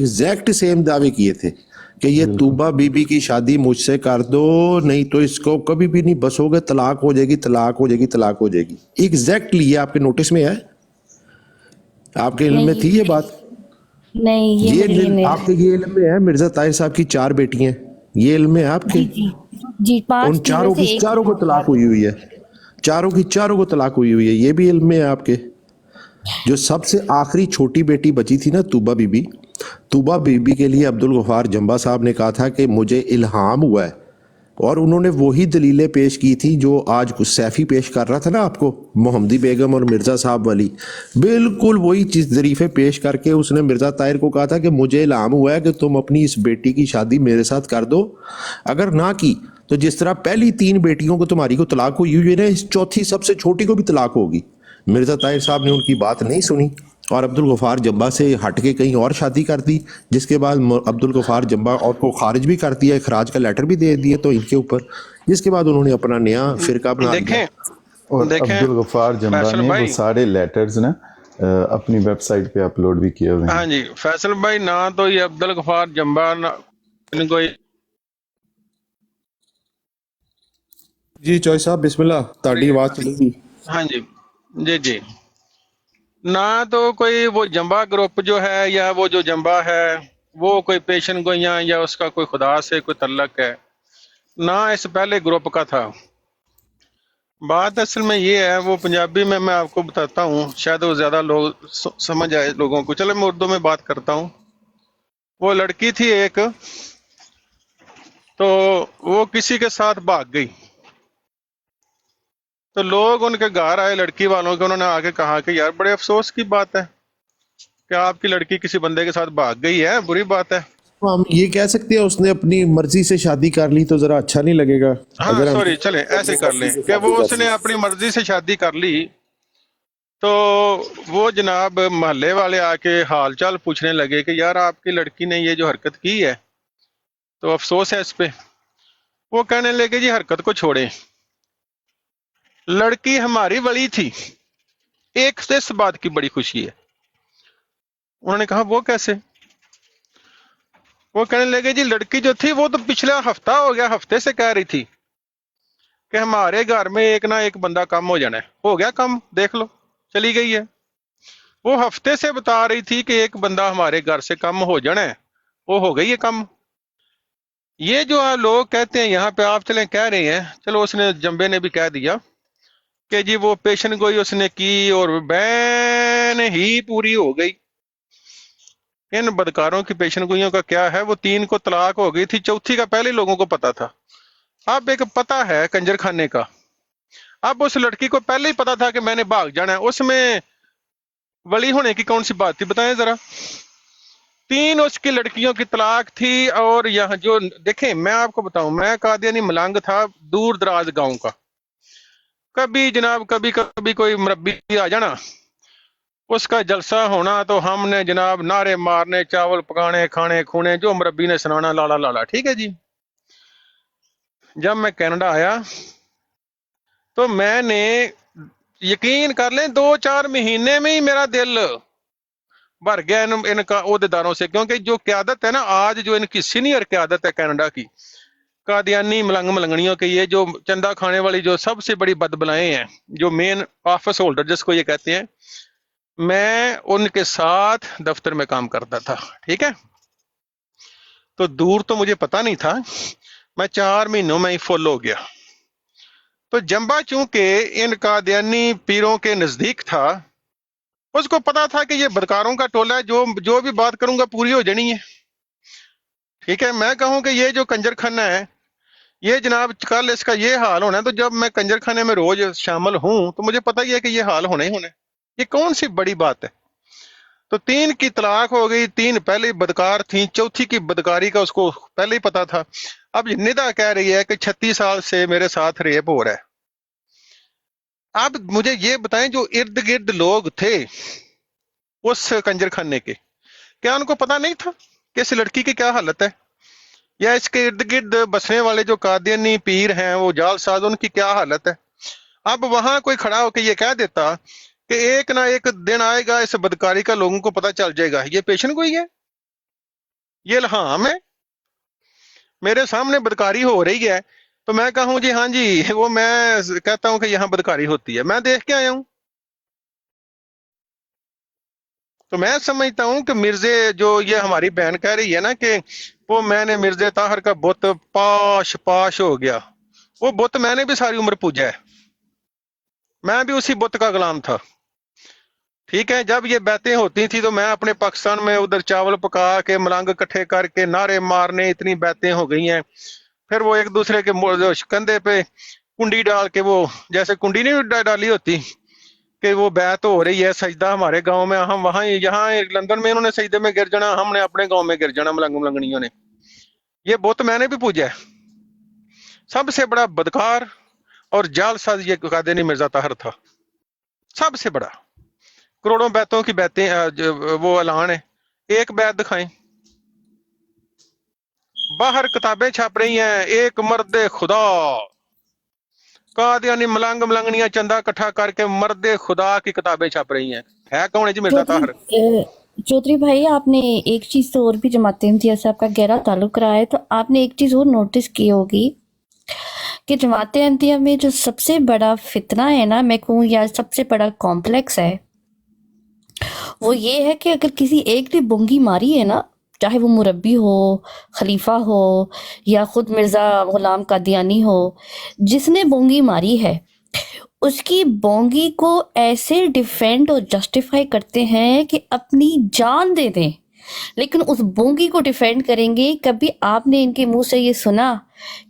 Exact same दावे किए थे कि ये तूबा बीबी की शादी मुझसे कर दो, नहीं तो इसको कभी भी नहीं बसोगे, तलाक हो जाएगी, तलाक हो जाएगी, तलाक हो जाएगी। एग्जैक्टली ये आपके नोटिस में है, आपके इल्म में नहीं थी ये बात? नहीं, ये मेरे लिए नहीं। आपके ये इल्म में है मिर्जा ताहिर साहब की 4 बेटियां, ये इल्म में है आपके? जी जी जी, उन 5 थी में चारों से की एक चारों को तलाक हुई हुई है, चारों की चारों को तलाक हुई हुई है, ये भी इल्म में है आपके? जो सबसे आखिरी छोटी बेटी बची थी ना, तूबा बीबी के लिए अब्दुल गफ्फार जंबा साहब ने कहा था कि मुझे इल्हाम हुआ है, और उन्होंने वही दलीलें पेश की थी जो आज कुछ सैफी पेश कर रहा था ना आपको, मोहम्मदी बेगम और मिर्ज़ा साहब वाली, बिल्कुल वही चीज़ ज़रीफ़े पेश करके उसने मिर्ज़ा ताहिर को कहा था कि मुझे इल्हाम हुआ है कि तुम अपनी इस बेटी की शादी मेरे साथ कर दो, अगर ना की तो जिस तरह पहली 3 बेटियों को तुम्हारी को तलाक हुई हुई है ना, इस चौथी सबसे छोटी को भी तलाक होगी। मिर्ज़ा ताहिर साहब ने उनकी बात नहीं सुनी और अब्दुल गफ्फार जब्बा से हट के कहीं और शादी कर दी, जिसके बाद अब्दुल गफ्फार जब्बा और को खारिज भी कर दिया, खराज का लेटर भी दे दिए तो इनके ऊपर, जिसके बाद उन्होंने अपना नया फिरका बना लिया। देखें और देखें अब्दुल गफ्फार जंबा फैसल ने वो भाई, सारे लेटर्स ना अपनी वेबसाइट पे अपलोड भी किए हुए हाँ हैं। जी फैसल भाई, ना तो ये अब्दुल गफ्फार जंबा ना कोई, जी चौई साहब बिस्मिल्लाह, ताड़ी आवाज चलेगी। हाँ जी जी जी, ना तो कोई वो जंबा ग्रुप जो है या वो जो जंबा है वो कोई पेशन गोइयां या उसका कोई खुदा से कोई तल्लक है, ना इस पहले ग्रुप का था। बात असल में ये है, वो पंजाबी में मैं आपको बताता हूँ, शायद वो ज्यादा लोग समझ आए लोगों को। चलो मैं उर्दू में बात करता हूँ। वो लड़की थी एक, तो वो किसी के साथ भाग गई, तो लोग उनके घर आए लड़की वालों के, उन्होंने आके कहा कि यार बड़े अफसोस की बात है कि आपकी लड़की किसी बंदे के साथ भाग गई है, बुरी बात है। हम ये कह सकते हैं उसने अपनी मर्जी से शादी कर ली तो जरा अच्छा नहीं लगेगा हाँ अगर हम सॉरी, चले ऐसे कर लें कि वो उसने अपनी मर्जी से शादी कर ली, तो वो जनाब मोहल्ले वाले आके हाल चाल पूछने लगे कि यार आपकी लड़की ने ये जो हरकत की है तो अफसोस है इस पे। वो कहने लगे जी हरकत को छोड़े, लड़की हमारी वली थी, एक से इस बात की बड़ी खुशी है। उन्होंने कहा वो कैसे? वो कहने लगे जी लड़की जो थी वो तो पिछला हफ्ता हो गया, हफ्ते से कह रही थी कि हमारे घर में एक ना एक बंदा कम हो जाना है, हो गया कम, देख लो चली गई है। वो हफ्ते से बता रही थी कि एक बंदा हमारे घर से कम हो जाना है, वो हो गई है कम। ये जो आप लोग कहते हैं यहाँ पे, आप चलें कह रहे हैं, चलो उसने जंबे ने भी कह दिया कि जी वो पेशन गोई उसने की और बैन ही पूरी हो गई। इन बदकारों की पेशन गोइयों का क्या है, वो 3 को तलाक हो गई थी, चौथी का पहले लोगों को पता था। अब एक पता है कंजर खाने का, अब उस लड़की को पहले ही पता था कि मैंने भाग जाना है, उसमें वली होने की कौन सी बात थी बताएं जरा। 3 उसकी लड़कियों की तलाक थी, और यहाँ जो देखें मैं आपको बताऊं, मैं कादियानी मलंग था दूर दराज गांव का, कभी जनाब कभी कभी कोई मुरब्बी आ जाना, उसका जलसा होना, तो हमने जनाब नारे मारने, चावल पकाने, खाने खूने, जो मुरब्बी ने सुनाना लाला लाला, ठीक है जी। जब मैं कनाडा आया तो मैंने, यकीन कर लें 2-4 महीने में ही मेरा दिल भर गया इनका अहदेदारों से, क्योंकि जो क्यादत है ना आज, जो इनकी सीनियर क्यादत है कनाडा की, कादियानी मलंग मलंगनियों के, ये जो चंदा खाने वाली जो सबसे बड़ी बदबलाएं हैं, जो मेन ऑफिस होल्डर जिसको ये कहते हैं, मैं उनके साथ दफ्तर में काम करता था, ठीक है। तो दूर तो मुझे पता नहीं था, मैं 4 महीनों में ही फुल हो गया। तो जंबा चूंकि इन कादियानी पीरों के नजदीक था, उसको पता था कि ये बदकारों का टोला है, जो जो भी बात करूंगा पूरी हो जानी है, ठीक है। मैं कहूं कि ये जो कंजर खाना है, ये जनाब कल इसका ये हाल होना है, तो जब मैं कंजर खाने में रोज शामिल हूं तो मुझे पता ही है कि ये हाल होना ही होना है। ये कौन सी बड़ी बात है? तो 3 की तलाक हो गई, 3 पहले ही बदकार थी, चौथी की बदकारी का उसको पहले ही पता था। अब निदा कह रही है कि 36 साल से मेरे साथ रेप हो रहा है। अब मुझे ये बताएं, जो इर्द गिर्द लोग थे उस कंजर खाने के, क्या उनको पता नहीं था कि इस लड़की की क्या हालत है, या इसके इर्द गिर्द बसने वाले जो कादियानी पीर हैं, वो जाल साज, उनकी क्या हालत है? अब वहां कोई खड़ा होकर ये कह देता कि एक ना एक दिन आएगा, इस बदकारी का लोगों को पता चल जाएगा, ये पेशन गोई है। یہ الہام ہے؟ میرے سامنے بدکاری ہو رہی ہے تو میں کہوں جی ہاں جی وہ میں کہتا ہوں کہ یہاں بدکاری ہوتی ہے، میں دیکھ کے آیا ہوں. تو میں سمجھتا ہوں کہ مرزے جو یہ ہماری بہن کہہ رہی ہے نا کہ وہ میں نے مرزا طاہر کا بت پاش ہو گیا، وہ بت میں نے بھی ساری عمر پوجا ہے، میں بھی اسی بت کا غلام تھا. ٹھیک ہے، جب یہ بیعتیں ہوتی تھی تو میں اپنے پاکستان میں ادھر چاول پکا کے ملنگ اکٹھے کر کے نعرے مارنے، اتنی بیعتیں ہو گئی ہیں. پھر وہ ایک دوسرے کے کندھے پہ کنڈی ڈال کے، وہ جیسے کنڈی نہیں ڈالی ہوتی کہ وہ بیعت ہو رہی ہے، سجدہ ہمارے گاؤں میں، ہم وہاں یہاں لندن میں انہوں نے سجدے میں گر جانا، ہم نے اپنے گاؤں میں گر جانا ملنگ ملنگنیوں نے. یہ بت میں نے بھی پوجا ہے. سب سے بڑا بدکار اور جال ساز یہ قادری مرزا طاہر تھا، سب سے بڑا. کروڑوں بیتوں کی بیتیں وہ اعلان ہے، ایک بیت دکھائیں. باہر کتابیں چھپ رہی ہیں، ایک مرد خدا قادیانی ملنگ ملنگنیاں چندہ اکٹھا کر کے مرد خدا کی کتابیں چھپ رہی ہیں. ہے کون ہے جی مرزا طاہر؟ چودھری بھائی، آپ نے ایک چیز تو اور بھی جماعت احمدیہ سے آپ کا گہرا تعلق رہا ہے، تو آپ نے ایک چیز اور نوٹس کی ہوگی کہ جماعت احمدیہ میں جو سب سے بڑا فتنہ ہے نا، میں کہوں یا سب سے بڑا کمپلیکس ہے، وہ یہ ہے کہ اگر کسی ایک نے بونگی ماری ہے نا، چاہے وہ مربی ہو، خلیفہ ہو، یا خود مرزا غلام قادیانی ہو، جس نے بونگی ماری ہے اس کی بونگی کو ایسے ڈیفینڈ اور جسٹیفائی کرتے ہیں کہ اپنی جان دے دیں، لیکن اس بونگی کو ڈیفینڈ کریں گے. کبھی آپ نے ان کے منہ سے یہ سنا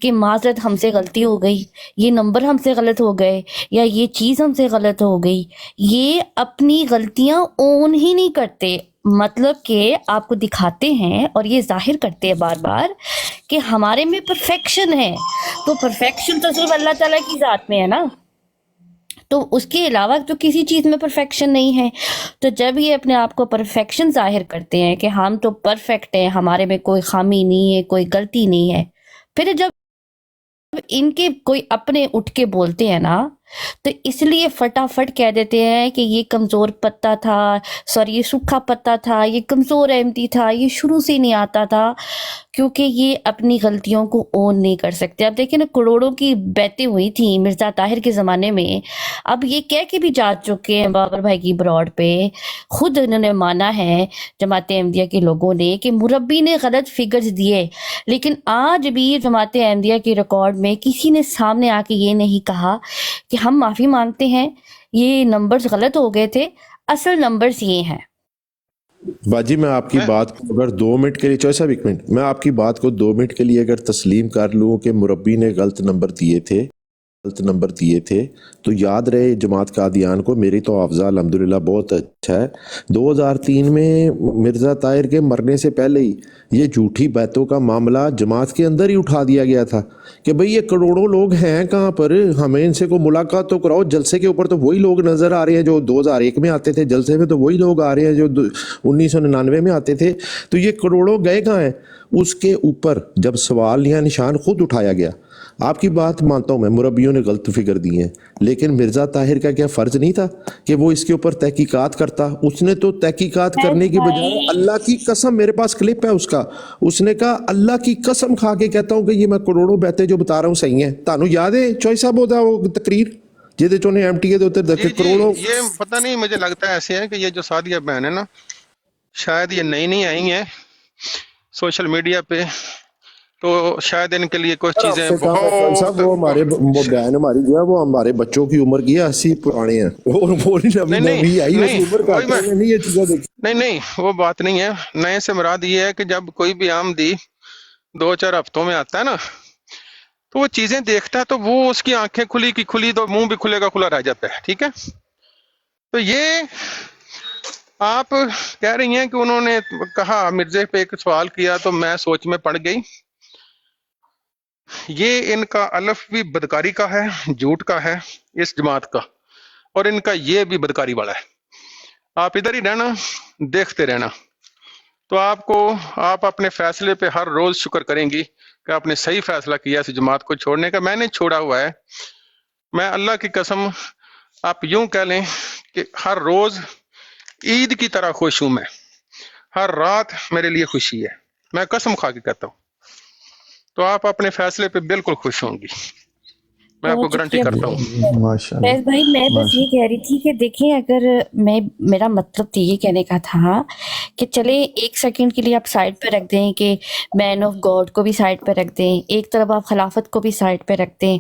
کہ معذرت ہم سے غلطی ہو گئی، یہ نمبر ہم سے غلط ہو گئے، یا یہ چیز ہم سے غلط ہو گئی؟ یہ اپنی غلطیاں اون ہی نہیں کرتے، مطلب کہ آپ کو دکھاتے ہیں اور یہ ظاہر کرتے ہیں بار بار کہ ہمارے میں پرفیکشن ہے. تو پرفیکشن تو صرف اللہ تعالیٰ کی ذات میں ہے نا، تو اس کے علاوہ تو کسی چیز میں پرفیکشن نہیں ہے. تو جب یہ اپنے آپ کو پرفیکشن ظاہر کرتے ہیں کہ ہم تو پرفیکٹ ہیں، ہمارے میں کوئی خامی نہیں ہے، کوئی غلطی نہیں ہے، پھر جب ان کے کوئی اپنے اٹھ کے بولتے ہیں نا، تو اس لیے فٹافٹ کہہ دیتے ہیں کہ یہ کمزور پتا تھا، سوری یہ سوکھا پتا تھا، یہ کمزور احمدی تھا، یہ شروع سے نہیں آتا تھا، کیونکہ یہ اپنی غلطیوں کو اون نہیں کر سکتے. اب دیکھیں نا، کروڑوں کی بیعتیں ہوئی تھیں مرزا طاہر کے زمانے میں، اب یہ کہہ کے بھی جا چکے ہیں بابر بھائی کی براڈ پہ، خود انہوں نے مانا ہے جماعت احمدیہ کے لوگوں نے کہ مربی نے غلط فگرز دیے، لیکن آج بھی جماعت احمدیہ کے ریکارڈ میں کسی نے سامنے آ کے یہ نہیں کہا کہ ہم معافی مانگتے ہیں، یہ نمبرز غلط ہو گئے تھے، اصل نمبرز یہ ہیں. باجی میں آپ کی بات کو اگر 2 منٹ کے لیے، چوہے صاحب 1 منٹ، میں آپ کی بات کو 2 منٹ کے لیے اگر تسلیم کر لوں کہ مربی نے غلط نمبر دیے تھے تو یاد رہے جماعت قادیان کو، میری تو حافظہ الحمدللہ بہت اچھا ہے. 2003 میں مرزا طاہر کے مرنے سے پہلے ہی یہ جھوٹی بیعتوں کا معاملہ جماعت کے اندر ہی اٹھا دیا گیا تھا کہ بھئی یہ کروڑوں لوگ ہیں کہاں پر، ہمیں ان سے کو ملاقات تو کراؤ. جلسے کے اوپر تو وہی لوگ نظر آ رہے ہیں جو 2001 میں آتے تھے، جلسے میں تو وہی لوگ آ رہے ہیں جو 1999 میں آتے تھے. تو یہ کروڑوں گئے کہاں ہیں؟ اس کے اوپر جب سوال یا نشان خود اٹھایا گیا. آپ کی بات مانتا ہوں میں، مربیوں نے غلط فگر دی ہیں، لیکن مرزا طاہر کا کیا فرض نہیں تھا کہ وہ اس کے اوپر تحقیقات کرتا؟ اس نے تو تحقیقات کرنے کی بجائے، اللہ کی قسم میرے پاس کلپ ہے اس کا، اس نے کہا اللہ کی قسم کھا کے کہتا ہوں کہ یہ میں کروڑوں بیعتیں جو بتا رہا ہوں صحیح ہیں. تانوں یاد ہے چوہے صاحب ہوتا وہ تقریر جہدے چوں نے ایم ٹی اے دے اوتے جی کروڑوں. یہ پتہ نہیں، مجھے لگتا ہے ایسے ہے کہ یہ جو سعدیہ بہن ہے نا، شاید یہ نئی آئی ہیں سوشل میڈیا پہ، تو شاید ان کے لیے کچھ آپ چیزیں سے کہا میں چوہے صاحب، وہ ہمارے وہ بہن ہماری جو ہے وہ ہمارے بچوں کی عمر کی ہے، 80 پرانے ہیں، وہ نبی آئی اس عمر کا نہیں یہ چیزیں دیکھی. نہیں وہ بات نہیں ہے. نئے سے مراد یہ ہے کہ جب کوئی بھی آمدی 2-4 ہفتوں میں آتا ہے نا، تو وہ چیزیں دیکھتا ہے تو وہ اس کی آنکھیں کھلی کی کھلی تو منہ بھی کھلے کا کھلا رہ جاتا ہے. ٹھیک ہے، تو یہ آپ کہہ رہی ہیں کہ انہوں نے کہا، مرزے پہ ایک سوال کیا تو میں سوچ میں پڑ گئی. یہ ان کا الف بھی بدکاری کا ہے، جھوٹ کا ہے اس جماعت کا، اور ان کا یہ بھی بدکاری والا ہے. آپ ادھر ہی رہنا، دیکھتے رہنا، تو آپ اپنے فیصلے پہ ہر روز شکر کریں گی کہ آپ نے صحیح فیصلہ کیا اس جماعت کو چھوڑنے کا. میں نے چھوڑا ہوا ہے، میں اللہ کی قسم، آپ یوں کہہ لیں کہ ہر روز عید کی طرح خوش ہوں، میں ہر رات میرے لیے خوشی ہے. میں قسم کھا کے کہتا ہوں. تو آپ اپنے فیصلے پہ بالکل خوش ہوں گی، میں آپ کو بہت گارنٹی شکریہ کرتا ہوں. ماشاء فیض اللہ بھائی، میں بس یہ کہہ رہی تھی کہ دیکھیں، اگر میرا مطلب تو یہ کہنے کا تھا کہ چلے ایک سیکنڈ کے لیے آپ سائڈ پہ رکھ دیں کہ مین آف گاڈ کو بھی سائڈ پہ رکھ دیں، ایک طرف آپ خلافت کو بھی سائڈ پہ رکھ دیں.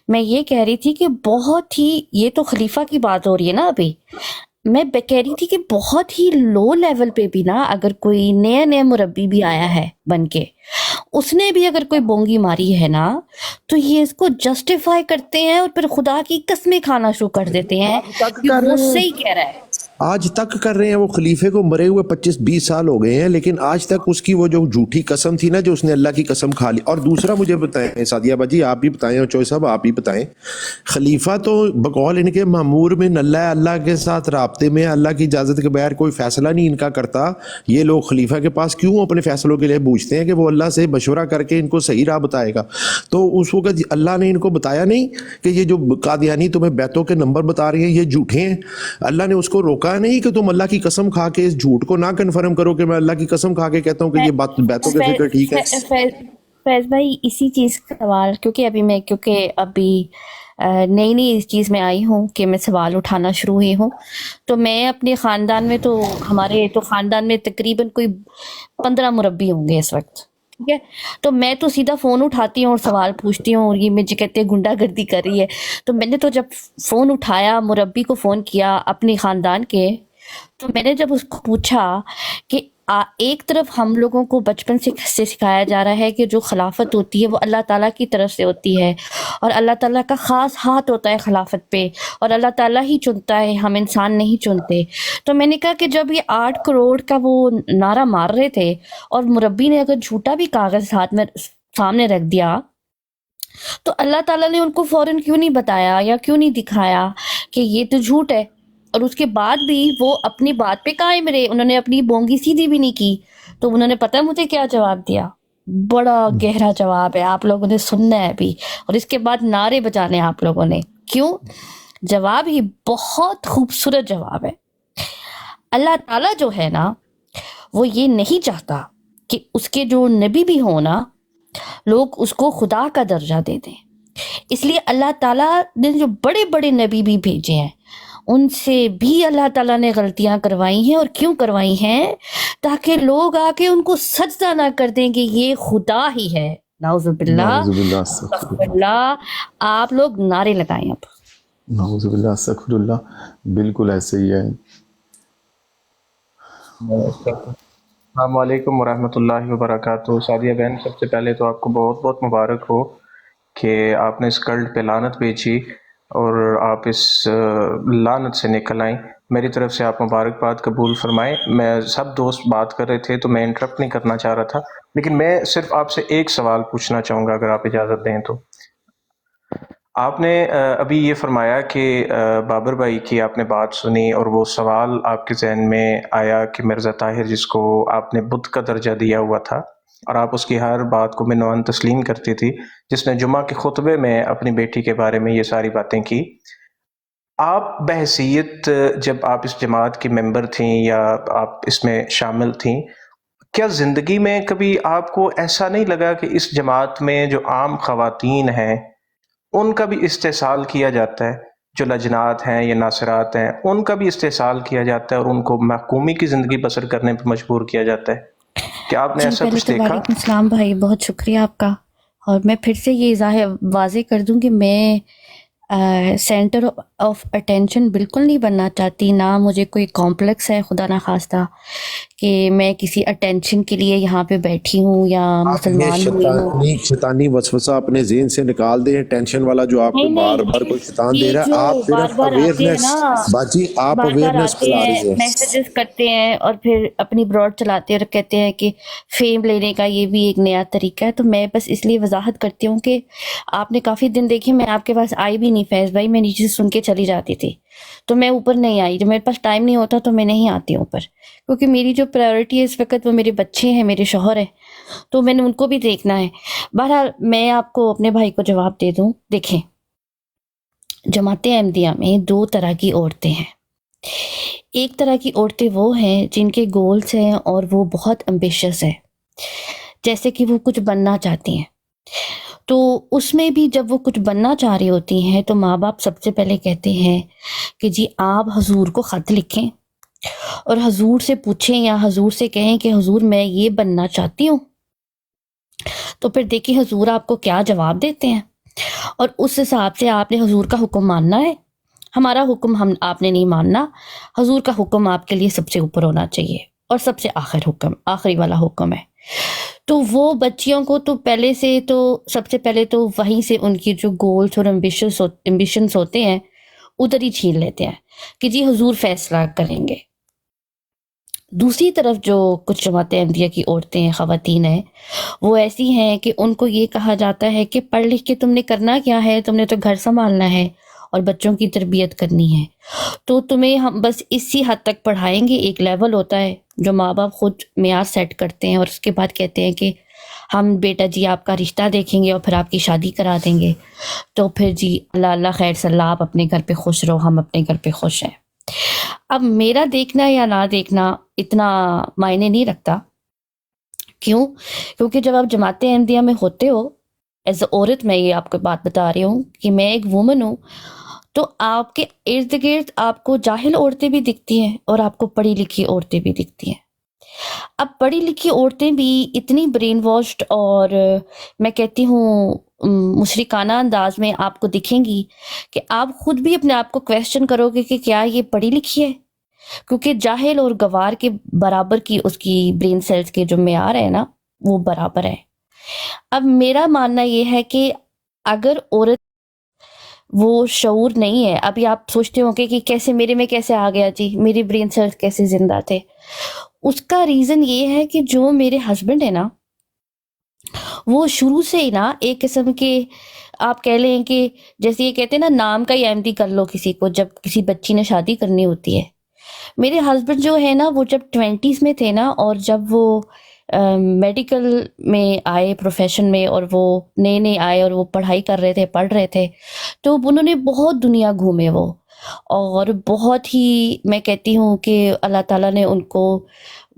میں یہ کہہ رہی تھی کہ بہت ہی، یہ تو خلیفہ کی بات ہو رہی ہے نا ابھی، میں کہہ رہی تھی کہ بہت ہی لو لیول پہ بھی نا، اگر کوئی نیا مربی بھی آیا ہے بن کے، اس نے بھی اگر کوئی بونگی ماری ہے نا، تو یہ اس کو جسٹیفائی کرتے ہیں اور پھر خدا کی قسمیں کھانا شروع کر دیتے ہیں تک کہ کر وہ رہے ہیں، صحیح کہہ رہا ہے. آج تک کر رہے ہیں. وہ خلیفے کو مرے ہوئے 25-20 سال ہو گئے ہیں، لیکن آج تک اس کی وہ جو جھوٹی قسم تھی نا، جو اس نے اللہ کی قسم کھا لی. اور دوسرا مجھے بتائیں سعدیہ باجی، آپ بھی بتائیں، اور چوہے صاحب آپ بھی بتائیں، خلیفہ تو بقول ان کے مامور میں نلہ ہے، اللہ کے ساتھ رابطے میں، اللہ کی اجازت کے بغیر کوئی فیصلہ نہیں ان کا کرتا. یہ لوگ خلیفہ کے پاس کیوں اپنے فیصلوں کے لیے پوچھتے ہیں کہ وہ اللہ سے مشورہ کر کے ان کو صحیح راہ بتائے گا؟ تو اس وقت اللہ نے ان کو بتایا نہیں کہ یہ جو قادیانی تمہیں بیتوں کے نمبر بتا رہے ہیں یہ جھوٹے ہیں؟ اللہ نے اس کو روکا نہیں کہ تم اللہ کی قسم کھا کے اس جھوٹ کو نہ کنفرم کرو کہ میں اللہ کی قسم کھا کے کہتا ہوں کہ یہ بات بیتوں کے ذکر ٹھیک ہے. فیض بھائی، اسی چیز کا سوال، کیونکہ ابھی نئی اس چیز میں آئی ہوں کہ میں سوال اٹھانا شروع ہوئی ہوں، تو میں اپنے خاندان میں، تو ہمارے تو خاندان میں تقریباً کوئی 15 مربی ہوں گے اس وقت، ٹھیک ہے؟ تو میں تو سیدھا فون اٹھاتی ہوں اور سوال پوچھتی ہوں، اور یہ مجھے کہتے ہیں گنڈا گردی کر رہی ہے. تو میں نے تو جب فون اٹھایا، مربی کو فون کیا اپنی خاندان کے، تو میں نے جب اس کو پوچھا کہ ایک طرف ہم لوگوں کو بچپن سے سکھایا جا رہا ہے کہ جو خلافت ہوتی ہے وہ اللہ تعالیٰ کی طرف سے ہوتی ہے، اور اللہ تعالیٰ کا خاص ہاتھ ہوتا ہے خلافت پہ، اور اللہ تعالیٰ ہی چنتا ہے، ہم انسان نہیں چنتے. تو میں نے کہا کہ جب یہ 8 کروڑ کا وہ نعرہ مار رہے تھے، اور مربی نے اگر جھوٹا بھی کاغذ ہاتھ میں سامنے رکھ دیا، تو اللہ تعالیٰ نے ان کو فوراً کیوں نہیں بتایا یا کیوں نہیں دکھایا کہ یہ تو جھوٹ ہے؟ اور اس کے بعد بھی وہ اپنی بات پہ قائم رہے، انہوں نے اپنی بونگی سیدھی بھی نہیں کی. تو انہوں نے پتہ مجھے کیا جواب دیا؟ بڑا گہرا جواب ہے، آپ لوگوں نے سننا ہے ابھی، اور اس کے بعد نعرے بجانے آپ لوگوں نے. کیوں؟ جواب ہی بہت خوبصورت جواب ہے. اللہ تعالیٰ جو ہے نا، وہ یہ نہیں چاہتا کہ اس کے جو نبی بھی ہوں نا، لوگ اس کو خدا کا درجہ دے دیں. اس لیے اللہ تعالیٰ نے جو بڑے بڑے نبی بھی بھیجے ہیں، ان سے بھی اللہ تعالیٰ نے غلطیاں کروائی ہیں. اور کیوں کروائی ہیں؟ تاکہ لوگ آ کے ان کو سجدہ نہ کر دیں کہ یہ خدا ہی ہے. نعوذ باللہ، نعوذ باللہ، استغفر اللہ. آپ لوگ نعرے لگائیں اب. نعوذ باللہ، استغفر اللہ. بالکل ایسے ہی ہے. السلام علیکم ورحمۃ اللہ وبرکاتہ. سعدیہ بہن، سب سے پہلے تو آپ کو بہت بہت مبارک ہو کہ آپ نے اس کلٹ پہ لعنت بھیجی اور آپ اس لعنت سے نکل آئیں. میری طرف سے آپ مبارکباد قبول فرمائیں. میں سب دوست بات کر رہے تھے تو میں انٹرپٹ نہیں کرنا چاہ رہا تھا، لیکن میں صرف آپ سے ایک سوال پوچھنا چاہوں گا اگر آپ اجازت دیں تو. آپ نے ابھی یہ فرمایا کہ بابر بھائی کی آپ نے بات سنی اور وہ سوال آپ کے ذہن میں آیا کہ مرزا طاہر جس کو آپ نے بت کا درجہ دیا ہوا تھا اور آپ اس کی ہر بات کو منوان تسلیم کرتی تھی، جس نے جمعہ کے خطبے میں اپنی بیٹی کے بارے میں یہ ساری باتیں کی، آپ بحیثیت جب آپ اس جماعت کی ممبر تھیں یا آپ اس میں شامل تھیں، کیا زندگی میں کبھی آپ کو ایسا نہیں لگا کہ اس جماعت میں جو عام خواتین ہیں ان کا بھی استحصال کیا جاتا ہے، جو لجنات ہیں یا ناصرات ہیں ان کا بھی استحصال کیا جاتا ہے اور ان کو محکومی کی زندگی بسر کرنے پہ مجبور کیا جاتا ہے؟ کیا آپ نے جی، ایسا پہلے کچھ تو دیکھا؟ وعلیکم السلام بھائی، بہت شکریہ آپ کا. اور میں پھر سے یہ واضح کر دوں کہ میں سینٹر آف اٹینشن بالکل نہیں بننا چاہتی، نہ مجھے کوئی کمپلیکس ہے خدا نخواستہ کہ میں کسی اٹینشن کے لیے یہاں پہ بیٹھی ہوں یا آپ یہ مسلمان ہوئی ہوں. شیطانی وسوسہ اپنے ذہن سے نکال دیں. ٹینشن والا جو آپ کو بار بار کوئی شیطان دے یہ رہا ہے، جو آپ بار صرف بار آتے ہیں اویئرنیس، نا، باجی آپ بار بار اویئرنیس آتے پھیلا ہیں، رہی ہیں. میسیجز کرتے ہیں اور پھر اپنی براڈ چلاتے ہیں اور کہتے ہیں کہ فیم لینے کا یہ بھی ایک نیا طریقہ ہے. تو میں بس اس لیے وضاحت کرتی ہوں کہ آپ نے کافی دن دیکھے میں آپ کے پاس آئی بھی نہیں فیض بھائی، میں نیچے سن کے چلی جاتی تھی، تو میں اوپر نہیں آئی. جب میرے پاس ٹائم نہیں ہوتا تو میں نہیں آتی اوپر، کیونکہ میری جو پرائیورٹی ہے اس وقت وہ میرے بچے ہیں، میرے شوہر ہیں، تو میں نے ان کو بھی دیکھنا ہے. بہرحال میں آپ کو اپنے بھائی کو جواب دے دوں. دیکھیں، جماعت احمدیہ میں 2 طرح کی عورتیں ہیں. ایک طرح کی عورتیں وہ ہیں جن کے گولز ہیں اور وہ بہت امبیشس ہیں. جیسے کہ وہ کچھ بننا چاہتی ہیں. تو اس میں بھی جب وہ کچھ بننا چاہ رہی ہوتی ہیں تو ماں باپ سب سے پہلے کہتے ہیں کہ جی آپ حضور کو خط لکھیں اور حضور سے پوچھیں یا حضور سے کہیں کہ حضور میں یہ بننا چاہتی ہوں. تو پھر دیکھیں حضور آپ کو کیا جواب دیتے ہیں، اور اس حساب سے آپ نے حضور کا حکم ماننا ہے. ہمارا حکم آپ نے نہیں ماننا، حضور کا حکم آپ کے لیے سب سے اوپر ہونا چاہیے اور سب سے آخری والا حکم ہے. تو وہ بچیوں کو تو سب سے پہلے تو وہیں سے ان کی جو گولز اور امبیشنز ہوتے ہیں ادھر ہی چھین لیتے ہیں کہ جی حضور فیصلہ کریں گے. دوسری طرف جو کچھ جماعت احمدیہ کی عورتیں ہیں، خواتین ہیں، وہ ایسی ہیں کہ ان کو یہ کہا جاتا ہے کہ پڑھ لکھ کے تم نے کرنا کیا ہے، تم نے تو گھر سنبھالنا ہے اور بچوں کی تربیت کرنی ہے، تو تمہیں ہم بس اسی حد تک پڑھائیں گے. ایک لیول ہوتا ہے جو ماں باپ خود معیار سیٹ کرتے ہیں اور اس کے بعد کہتے ہیں کہ ہم بیٹا جی آپ کا رشتہ دیکھیں گے اور پھر آپ کی شادی کرا دیں گے. تو پھر جی اللہ خیر صلی اللہ، آپ اپنے گھر پہ خوش رہو، ہم اپنے گھر پہ خوش ہیں. اب میرا دیکھنا یا نہ دیکھنا اتنا معنی نہیں رکھتا. کیونکہ جب آپ جماعت احمدیہ میں ہوتے ہو ایز اے عورت، میں یہ آپ کو بات بتا رہی ہوں کہ میں ایک وومن ہوں، تو آپ کے ارد گرد آپ کو جاہل عورتیں بھی دکھتی ہیں اور آپ کو پڑھی لکھی عورتیں بھی دکھتی ہیں. اب پڑھی لکھی عورتیں بھی اتنی برین واشڈ اور میں کہتی ہوں مشرکانہ انداز میں آپ کو دکھیں گی کہ آپ خود بھی اپنے آپ کو کویسچن کرو گے کہ کیا یہ پڑھی لکھی ہے، کیونکہ جاہل اور گوار کے برابر کی اس کی برین سیلز کے جو معیار ہے نا وہ برابر ہے. اب میرا ماننا یہ ہے کہ اگر عورت وہ شعور نہیں ہے، ابھی آپ سوچتے ہوں کہ کیسے میرے میں کیسے آ گیا جی، میری برین سیلز کیسے زندہ تھے. اس کا ریزن یہ ہے کہ جو میرے ہسبینڈ ہے نا وہ شروع سے ہی نا ایک قسم کے آپ کہہ لیں کہ جیسے یہ کہتے ہیں نا نام کا ہی احمدی کر لو کسی کو، جب کسی بچی نے شادی کرنی ہوتی ہے. میرے ہسبینڈ جو ہے نا وہ جب 20s میں تھے نا، اور جب وہ میڈیکل میں آئے پروفیشن میں، اور وہ نئے آئے اور وہ پڑھائی کر رہے تھے، پڑھ رہے تھے، تو انہوں نے بہت دنیا گھومے وہ، اور بہت ہی میں کہتی ہوں کہ اللہ تعالیٰ نے ان کو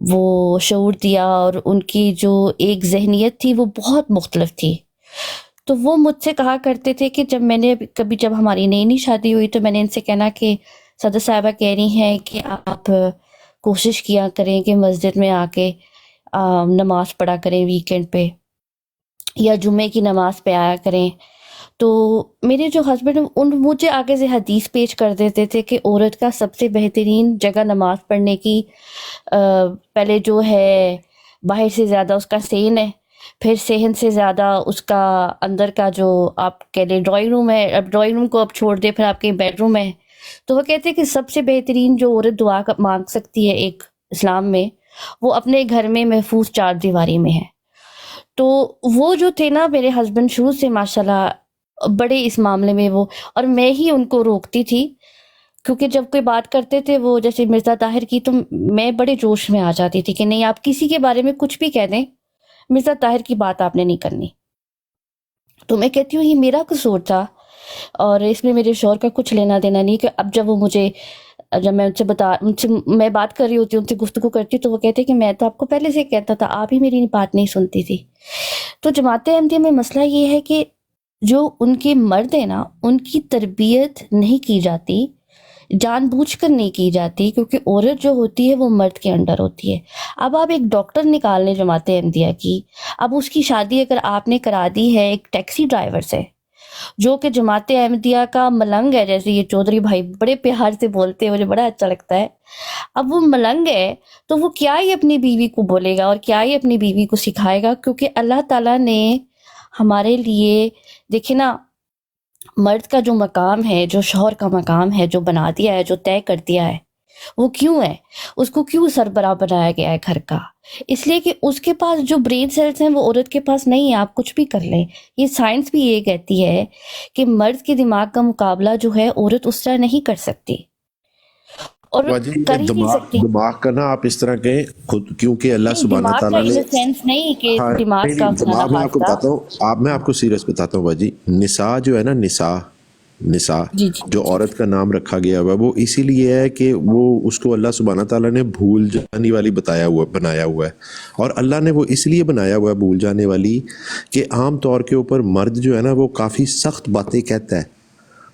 وہ شعور دیا، اور ان کی جو ایک ذہنیت تھی وہ بہت مختلف تھی. تو وہ مجھ سے کہا کرتے تھے کہ جب ہماری نئی شادی ہوئی تو میں نے ان سے کہنا کہ صدر صاحبہ کہہ رہی ہیں کہ آپ کوشش کیا کریں کہ مسجد میں آ کے نماز پڑھا کریں ویکینڈ پہ، یا جمعے کی نماز پہ آیا کریں. تو میرے جو ہسبینڈ مجھے آگے سے حدیث پیش کر دیتے تھے کہ عورت کا سب سے بہترین جگہ نماز پڑھنے کی پہلے جو ہے باہر سے زیادہ اس کا صحن ہے، پھر صحن سے زیادہ اس کا اندر کا جو آپ کہہ لیں ڈرائنگ روم ہے. اب ڈرائنگ روم کو اب چھوڑ دے، پھر آپ کے بیڈ روم ہے. تو وہ کہتے ہیں کہ سب سے بہترین جو عورت دعا مانگ سکتی ہے ایک اسلام میں، وہ اپنے گھر میں محفوظ 4 دیواری میں ہے. تو وہ جو تھے نا میرے ہسبینڈ شروع سے ماشاءاللہ بڑے اس معاملے میں وہ، اور میں ہی ان کو روکتی تھی، کیونکہ جب کوئی بات کرتے تھے وہ جیسے مرزا طاہر کی، تو میں بڑے جوش میں آ جاتی تھی کہ نہیں آپ کسی کے بارے میں کچھ بھی کہہ دیں، مرزا طاہر کی بات آپ نے نہیں کرنی. تو میں کہتی ہوں یہ میرا قصور تھا اور اس میں میرے شوہر کا کچھ لینا دینا نہیں. کہ اب جب میں ان سے میں بات کر رہی ہوتی ہوں، ان سے گفتگو کرتی ہوں، تو وہ کہتے کہ میں تو آپ کو پہلے سے کہتا تھا، آپ ہی میری بات نہیں سنتی تھی. تو جماعت احمدیہ میں مسئلہ یہ ہے کہ جو ان کے مرد ہیں نا ان کی تربیت نہیں کی جاتی، جان بوجھ کر نہیں کی جاتی، کیونکہ عورت جو ہوتی ہے وہ مرد کے انڈر ہوتی ہے. اب آپ ایک ڈاکٹر نکال لیں جماعت احمدیہ کی، اب اس کی شادی اگر آپ نے کرا دی ہے ایک ٹیکسی ڈرائیور سے جو کہ جماعت احمدیہ کا ملنگ ہے، جیسے یہ چودھری بھائی بڑے پیار سے بولتے ہیں، مجھے بڑا اچھا لگتا ہے. اب وہ ملنگ ہے تو وہ کیا ہی اپنی بیوی کو بولے گا اور کیا ہی اپنی بیوی کو سکھائے گا، کیونکہ اللہ تعالیٰ نے ہمارے لیے دیکھیں نا مرد کا جو مقام ہے، جو شوہر کا مقام ہے، جو بنا دیا ہے، جو طے کر دیا ہے، وہ کیوں ہے، اس کو کیوں سربراہ بنایا گیا ہے گھر کا؟ اس لیے کہ اس کے پاس جو برین سیلز ہیں وہ عورت کے پاس نہیں ہے. آپ کچھ بھی کر لیں، یہ سائنس بھی یہ کہتی ہے کہ مرد کے دماغ کا مقابلہ جو ہے عورت اس طرح نہیں کر سکتی اور کر ہی نہیں سکتی. دماغ کا نا آپ اس طرح کہیں خود، کیونکہ اللہ سبحانہ دماغ کا تعالیٰ نے سینس نہیں کہ دماغ کا دماغ میں آپ کو بتاتا ہوں، میں آپ کو سیریس بتاتا ہوں باجی. نساء جو ہے نا، نساء निसा, जी जी जो औरत का नाम रखा गया हुआ है, वो इसीलिए है कि वो उसको अल्लाह सुब्हाना ताला ने भूल जाने वाली बनाया हुआ है। और अल्लाह ने वो इसलिए बनाया हुआ है भूल जाने वाली कि आम तौर के ऊपर मर्द जो है ना वो काफ़ी सख्त बातें कहता है,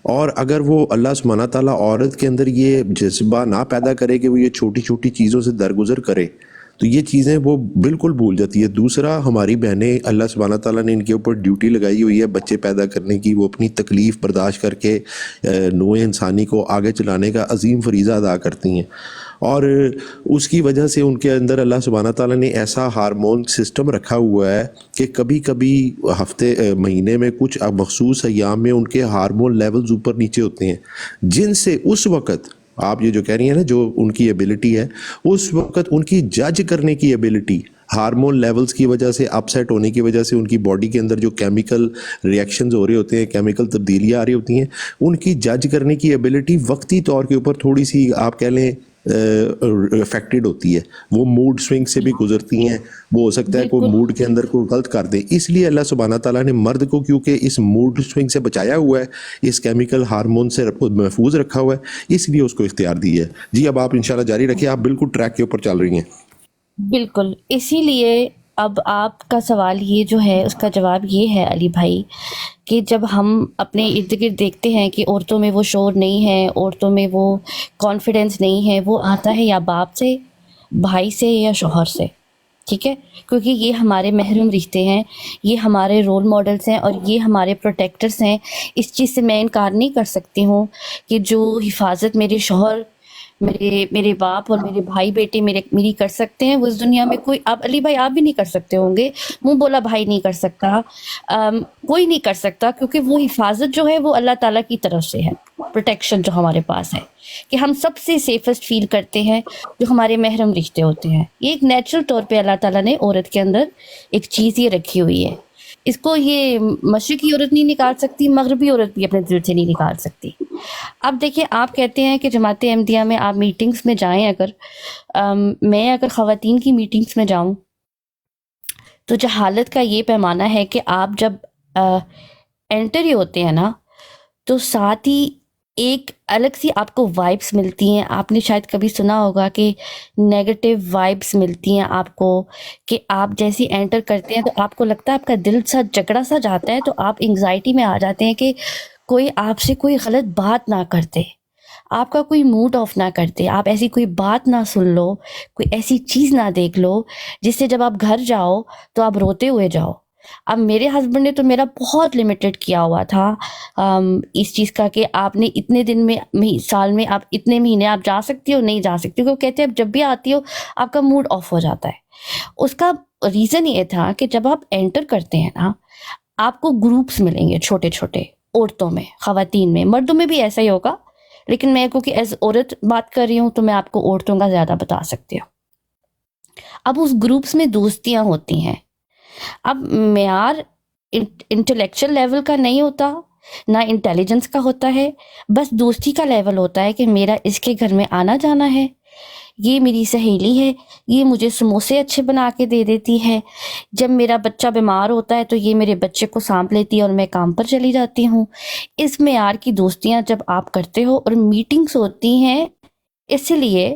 और अगर वो अल्लाह सुब्हाना ताला औरत के अंदर ये जज्बा ना पैदा करे कि वो ये छोटी छोटी चीज़ों से दरगुजर करे, तो ये चीज़ें वो बिल्कुल भूल जाती है। दूसरा, हमारी बहनें, अल्लाह सुब्हाना ताला ने इनके ऊपर ड्यूटी लगाई हुई है बच्चे पैदा करने की, वो अपनी तकलीफ़ बर्दाश्त करके नोए इंसानी को आगे चलाने का अजीम फरीज़ा अदा करती हैं, और उसकी वजह से उनके अंदर अल्लाह सुब्हाना ताला ने ऐसा हार्मोन सिस्टम रखा हुआ है कि कभी कभी हफ्ते महीने में कुछ मखसूस अयाम में उनके हार्मोन लेवल्स ऊपर नीचे होते हैं, जिनसे उस वक़्त आप ये जो कह रही हैं ना, जो उनकी एबिलिटी है, उस वक़्त उनकी जज करने की एबिलिटी हार्मोन लेवल्स की वजह से अपसेट होने की वजह से उनकी बॉडी के अंदर जो केमिकल रिएक्शंस हो रहे होते हैं, केमिकल तब्दीलियाँ आ रही होती हैं, उनकी जज करने की एबिलिटी वक्ती तौर के ऊपर थोड़ी सी आप कह लें अफेक्टेड होती है। वो मूड स्विंग से भी गुजरती हैं, वो हो सकता है कोई बिल्कुल मूड के अंदर कोई गलत कर दे, इसलिए अल्लाह सुब्हाना ताला ने मर्द को क्योंकि इस मूड स्विंग से बचाया हुआ है, इस केमिकल हार्मोन से महफूज रखा हुआ है, इसलिए उसको इख्तियार दी है। जी, अब आप इंशाल्लाह जारी रखिए, आप बिल्कुल ट्रैक के ऊपर चल रही हैं। बिल्कुल। इसीलिए अब आपका सवाल ये जो है उसका जवाब ये है अली भाई कि जब हम अपने इर्द गिर्द देखते हैं कि औरतों में वो शोर नहीं है, औरतों में वो कॉन्फिडेंस नहीं है, वो आता है या बाप से, भाई से या शोहर से, ठीक है, क्योंकि ये हमारे महरम रिश्ते हैं, ये हमारे रोल मॉडल्स हैं और ये हमारे प्रोटेक्टर्स हैं। इस चीज़ से मैं इनकार नहीं कर सकती हूँ कि जो हिफाजत मेरे शोहर, मेरे बाप और मेरे भाई बेटे मेरी कर सकते हैं, वो इस दुनिया में कोई, आप अली भाई आप भी नहीं कर सकते होंगे, मुंह बोला भाई नहीं कर सकता, कोई नहीं कर सकता, क्योंकि वो हिफाजत जो है वो अल्लाह ताला की तरफ से है, प्रोटेक्शन जो हमारे पास है, कि हम सबसे सेफेस्ट फील करते हैं जो हमारे महरम रिश्ते होते हैं। ये एक नेचुरल तौर पे अल्लाह ताला ने औरत के अंदर एक चीज़ ये रखी हुई है, इसको ये मशरिकी औरत नहीं निकाल सकती, मगरबी औरत भी अपने दिल से नहीं निकाल सकती। अब देखिए, आप कहते हैं कि जमात अहमदिया में आप मीटिंग्स में जाएं, अगर मैं अगर ख़वातीन की मीटिंग्स में जाऊं तो जहालत का ये पैमाना है कि आप जब एंटर ही होते हैं ना, तो साथ ही एक अलग सी आपको वाइब्स मिलती हैं। आपने शायद कभी सुना होगा कि नेगेटिव वाइब्स मिलती हैं आपको, कि आप जैसे एंटर करते हैं तो आपको लगता है आपका दिल सा जकड़ा सा जाता है, तो आप एंग्जाइटी में आ जाते हैं कि कोई आपसे कोई गलत बात ना करते, आपका कोई मूड ऑफ ना करते, आप ऐसी कोई बात ना सुन लो, कोई ऐसी चीज़ ना देख लो जिससे जब आप घर जाओ तो आप रोते हुए जाओ। अब मेरे हस्बैंड ने तो मेरा बहुत लिमिटेड किया हुआ था इस चीज़ का कि आपने इतने दिन में साल में आप इतने महीने आप जा सकती हो, नहीं जा सकती हो, क्योंकि कहते हैं जब भी आती हो आपका मूड ऑफ हो जाता है। उसका रीज़न ये था कि जब आप एंटर करते हैं ना, आपको ग्रुप्स मिलेंगे छोटे छोटे, औरतों में, ख़वातीन में, मर्दों में भी ऐसा ही होगा, लेकिन मैं क्योंकि एज औरत बात कर रही हूँ तो मैं आपको औरतों का ज़्यादा बता सकती हूँ। अब उस ग्रुप्स में दोस्तियाँ होती हैं। अब मेयार इंटेलेक्चुअल लेवल का नहीं होता, ना इंटेलिजेंस का होता है, बस दोस्ती का लेवल होता है कि मेरा इसके घर में आना जाना है, ये मेरी सहेली है, ये मुझे समोसे अच्छे बना के दे देती है, जब मेरा बच्चा बीमार होता है तो ये मेरे बच्चे को सांप लेती है और मैं काम पर चली जाती हूँ। इस मेयार की दोस्तियाँ जब आप करते हो, और मीटिंग्स होती हैं इसलिए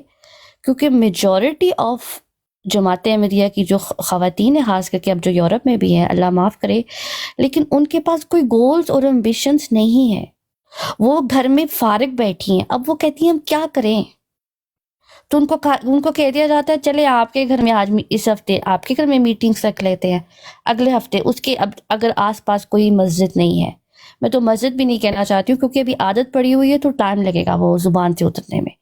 क्योंकि मेजॉरिटी ऑफ जमात अहमदिया की जो ख़वातीन है, ख़ास करके अब जो यूरोप में भी हैं, अल्लाह माफ़ करे, लेकिन उनके पास कोई गोल्स और एम्बिशंस नहीं है, वो घर में फारिग बैठी हैं। अब वो कहती हैं हम क्या करें, तो उनको कह दिया जाता है चले आपके घर में आज इस हफ्ते आपके घर में मीटिंग्स रख लेते हैं, अगले हफ्ते उसके, अब अगर आसपास कोई मस्जिद नहीं है, मैं तो मस्जिद भी नहीं कहना चाहती हूँ क्योंकि अभी आदत पड़ी हुई है तो टाइम लगेगा वो ज़ुबान से उतरने में,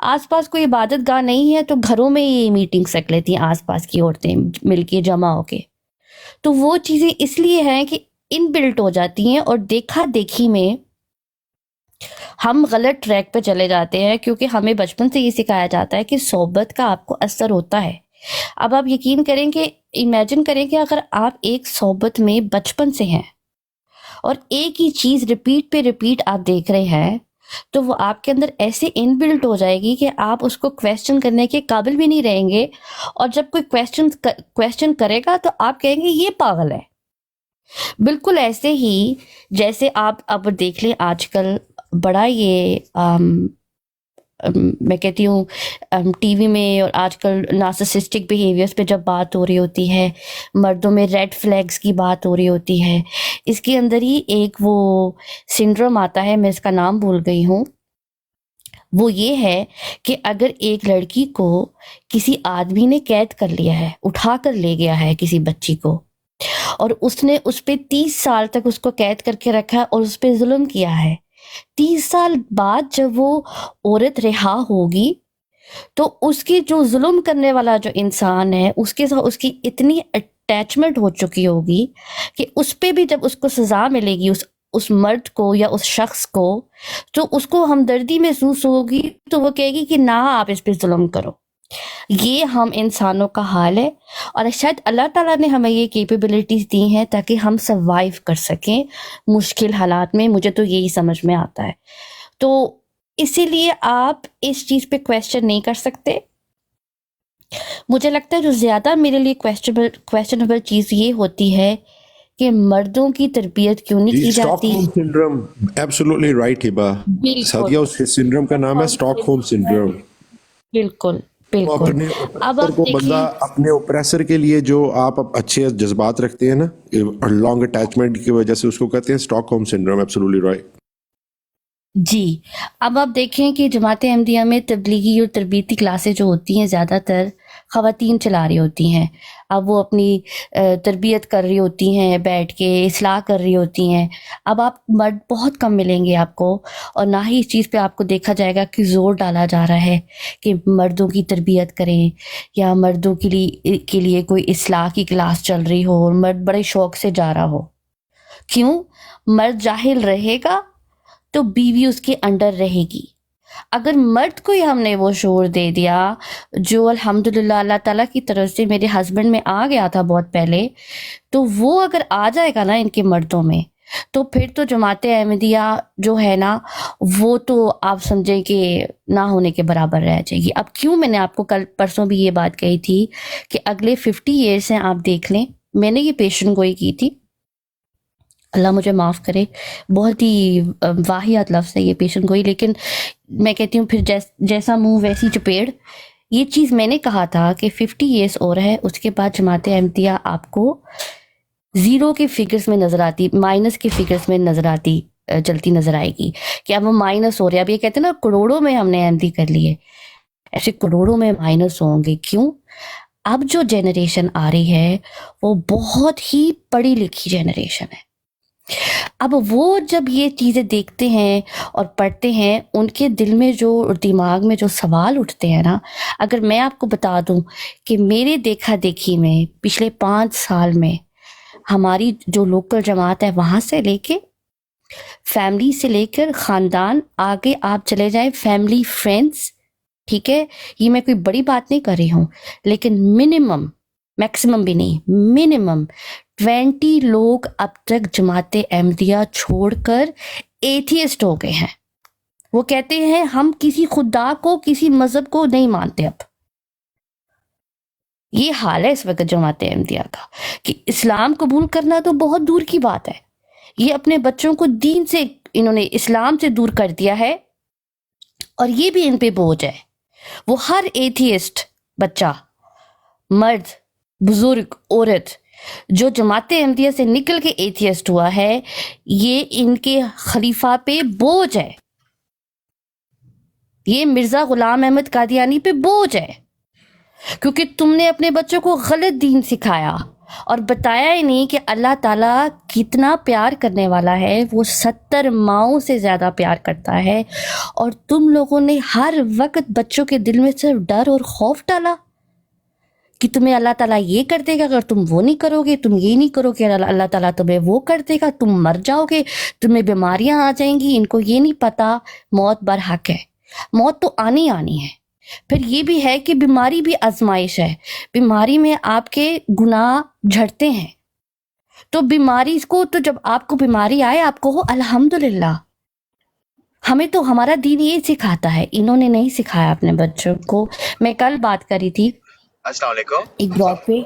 आसपास कोई इबादत गाह नहीं है तो घरों में ये मीटिंग्स रख लेती हैं आसपास की औरतें मिलके जमा होके। तो वो चीज़ें इसलिए हैं कि इनबिल्ट हो जाती हैं, और देखा देखी में हम गलत ट्रैक पे चले जाते हैं, क्योंकि हमें बचपन से ये सिखाया जाता है कि सोबत का आपको असर होता है। अब आप यकीन करें कि इमेजिन करें कि अगर आप एक सोबत में बचपन से हैं और एक ही चीज़ रिपीट पे रिपीट आप देख रहे हैं, तो वो आपके अंदर ऐसे इनबिल्ट हो जाएगी कि आप उसको क्वेश्चन करने के काबिल भी नहीं रहेंगे, और जब कोई क्वेश्चन करेगा तो आप कहेंगे ये पागल है, बिल्कुल ऐसे ही जैसे आप अब देख लें आजकल बड़ा ये मैं कहती हूँ टीवी में और आजकल नार्सिसिस्टिक बिहेवियर्स पे जब बात हो रही होती है, मर्दों में रेड फ्लैग्स की बात हो रही होती है, इसके अंदर ही एक वो सिंड्रोम आता है, मैं इसका नाम भूल गई हूँ। वो ये है कि अगर एक लड़की को किसी आदमी ने कैद कर लिया है, उठा कर ले गया है किसी बच्ची को, और उसने उस पे 30 साल तक उसको कैद करके रखा है और उस पे जुल्म किया है, 30 साल बाद जब वो औरत रिहा होगी तो उसकी जो जुल्म करने वाला जो इंसान है उसके साथ उसकी इतनी अटैचमेंट हो चुकी होगी कि उस पे भी जब उसको सजा मिलेगी उस मर्द को या उस शख्स को, तो उसको हमदर्दी महसूस होगी, तो वो कहेगी कि ना आप इस पे जुल्म करो। ये हम इंसानों का हाल है और शायद अल्लाह ताला ने हमें ये कैपेबिलिटीज दी हैं ताकि हम सर्वाइव कर सकें मुश्किल हालात में। मुझे तो यही समझ में आता है, तो इसीलिए आप इस चीज पे क्वेश्चन नहीं कर सकते। मुझे लगता है जो ज्यादा मेरे लिए क्वेश्चनेबल चीज ये होती है कि मर्दों की तरबियत क्यों नहीं की जाती। Stockholm syndrome, absolutely right Hiba. बिल्कुल सादिया, उस सिंड्रोम का नाम है स्टॉकहोम सिंड्रोम। बिल्कुल तो बिल्कुल। अपने अब ऑप्रेसर आप को बंदा देखिए, अपने ऑप्रेसर के लिए जो आप अच्छे जज्बात रखते हैं ना, लॉन्ग अटैचमेंट की वजह से, उसको कहते हैं स्टॉकहोम सिंड्रोम। एब्सोल्युटली राइट जी अब आप देखें कि जमात अहमदिया में तबलीगी और तरबियती क्लासें जो होती हैं ज़्यादातर ख़वातीन चला रही होती हैं। अब वो अपनी तरबियत कर रही होती हैं, बैठ के इस्लाह कर रही होती हैं। अब आप मर्द बहुत कम मिलेंगे आपको, और ना ही इस चीज़ पे आपको देखा जाएगा कि ज़ोर डाला जा रहा है कि मर्दों की तरबियत करें या मर्दों के लिए कोई इस्लाह की क्लास चल रही हो और मर्द बड़े शौक से जा रहा हो। क्यों? मर्द जाहिल रहेगा तो बीवी उसके अंडर रहेगी। अगर मर्द को ही हमने वो शोर दे दिया जो अल्हम्दुलिल्लाह अल्लाह ताला की तरफ से मेरे हस्बैंड में आ गया था बहुत पहले, तो वो अगर आ जाएगा ना इनके मर्दों में, तो फिर तो जमात अहमदिया जो है ना, वो तो आप समझें कि ना होने के बराबर रह जाएगी। अब क्यों मैंने आपको कल परसों भी ये बात कही थी कि अगले 50 ईयर्स हैं, आप देख लें। मैंने ये पेशन गोई की थी, अल्लाह मुझे माफ़ करे, बहुत ही वाहियात लफ्ज़ है ये पेशन गोई, लेकिन मैं कहती हूँ फिर जैसा मुंह वैसी चपेड़। ये चीज़ मैंने कहा था कि 50 ईयर्स और है, उसके बाद जमात अहमदिया आपको ज़ीरो के फिगर्स में नज़र आती, माइनस के फिगर्स में नज़र आती, चलती नज़र आएगी कि अब वो माइनस हो रहे हैं। अब ये कहते हैं ना करोड़ों में हमने अहमदी कर लिए, ऐसे करोड़ों में माइनस होंगे। क्यों? अब जो जनरेशन आ रही है वो बहुत ही पढ़ी लिखी जनरेशन है। अब वो जब ये चीज़ें देखते हैं और पढ़ते हैं, उनके दिल में जो, दिमाग में जो सवाल उठते हैं ना, अगर मैं आपको बता दूं कि मेरे देखा देखी में पिछले 5 साल में हमारी जो लोकल जमात है, वहाँ से लेके फैमिली से लेकर ख़ानदान, आगे आप चले जाएं फैमिली फ्रेंड्स, ठीक है, ये मैं कोई बड़ी बात नहीं कर रही हूँ, लेकिन मिनिमम, मैक्सिमम भी नहीं, मिनिमम 20 लोग अब तक जमात अहमदिया छोड़कर एथियस्ट हो गए हैं। वो कहते हैं हम किसी खुदा को, किसी मजहब को नहीं मानते। अब ये हाल है इस वक्त जमात अहमदिया का कि इस्लाम कबूल करना तो बहुत दूर की बात है, ये अपने बच्चों को दीन से, इन्होंने इस्लाम से दूर कर दिया है, और ये भी इन पे बोझ है। वो हर एथियस्ट बच्चा, मर्द, बुजुर्ग, औरत जो जमात अहमदिया से निकल के एथियस्ट हुआ है, ये इनके खलीफा पे बोझ है, ये मिर्जा गुलाम अहमद कादियानी पे बोझ है, क्योंकि तुमने अपने बच्चों को गलत दीन सिखाया और बताया ही नहीं कि अल्लाह ताला कितना प्यार करने वाला है। वो 70 माओं से ज़्यादा प्यार करता है, और तुम लोगों ने हर वक्त बच्चों के दिल में सिर्फ डर और खौफ डाला कि तुम्हें अल्लाह ताला ये कर देगा अगर तुम वो नहीं करोगे, तुम ये नहीं करोगे अल्लाह ताला तुम्हें वो कर देगा, तुम मर जाओगे, तुम्हें बीमारियां आ जाएंगी। इनको ये नहीं पता मौत बरहक है, मौत तो आनी आनी है। फिर ये भी है कि बीमारी भी आजमाइश है, बीमारी में आपके गुनाह झड़ते हैं, तो बीमारी को, तो जब आपको बीमारी आए आपको हो अल्हम्दुलिल्लाह। हमें तो हमारा दीन ये सिखाता है, इन्होंने नहीं सिखाया अपने बच्चों को। मैं कल बात करी थी अस्सलाम वालेकुम। एक ब्लॉग पे,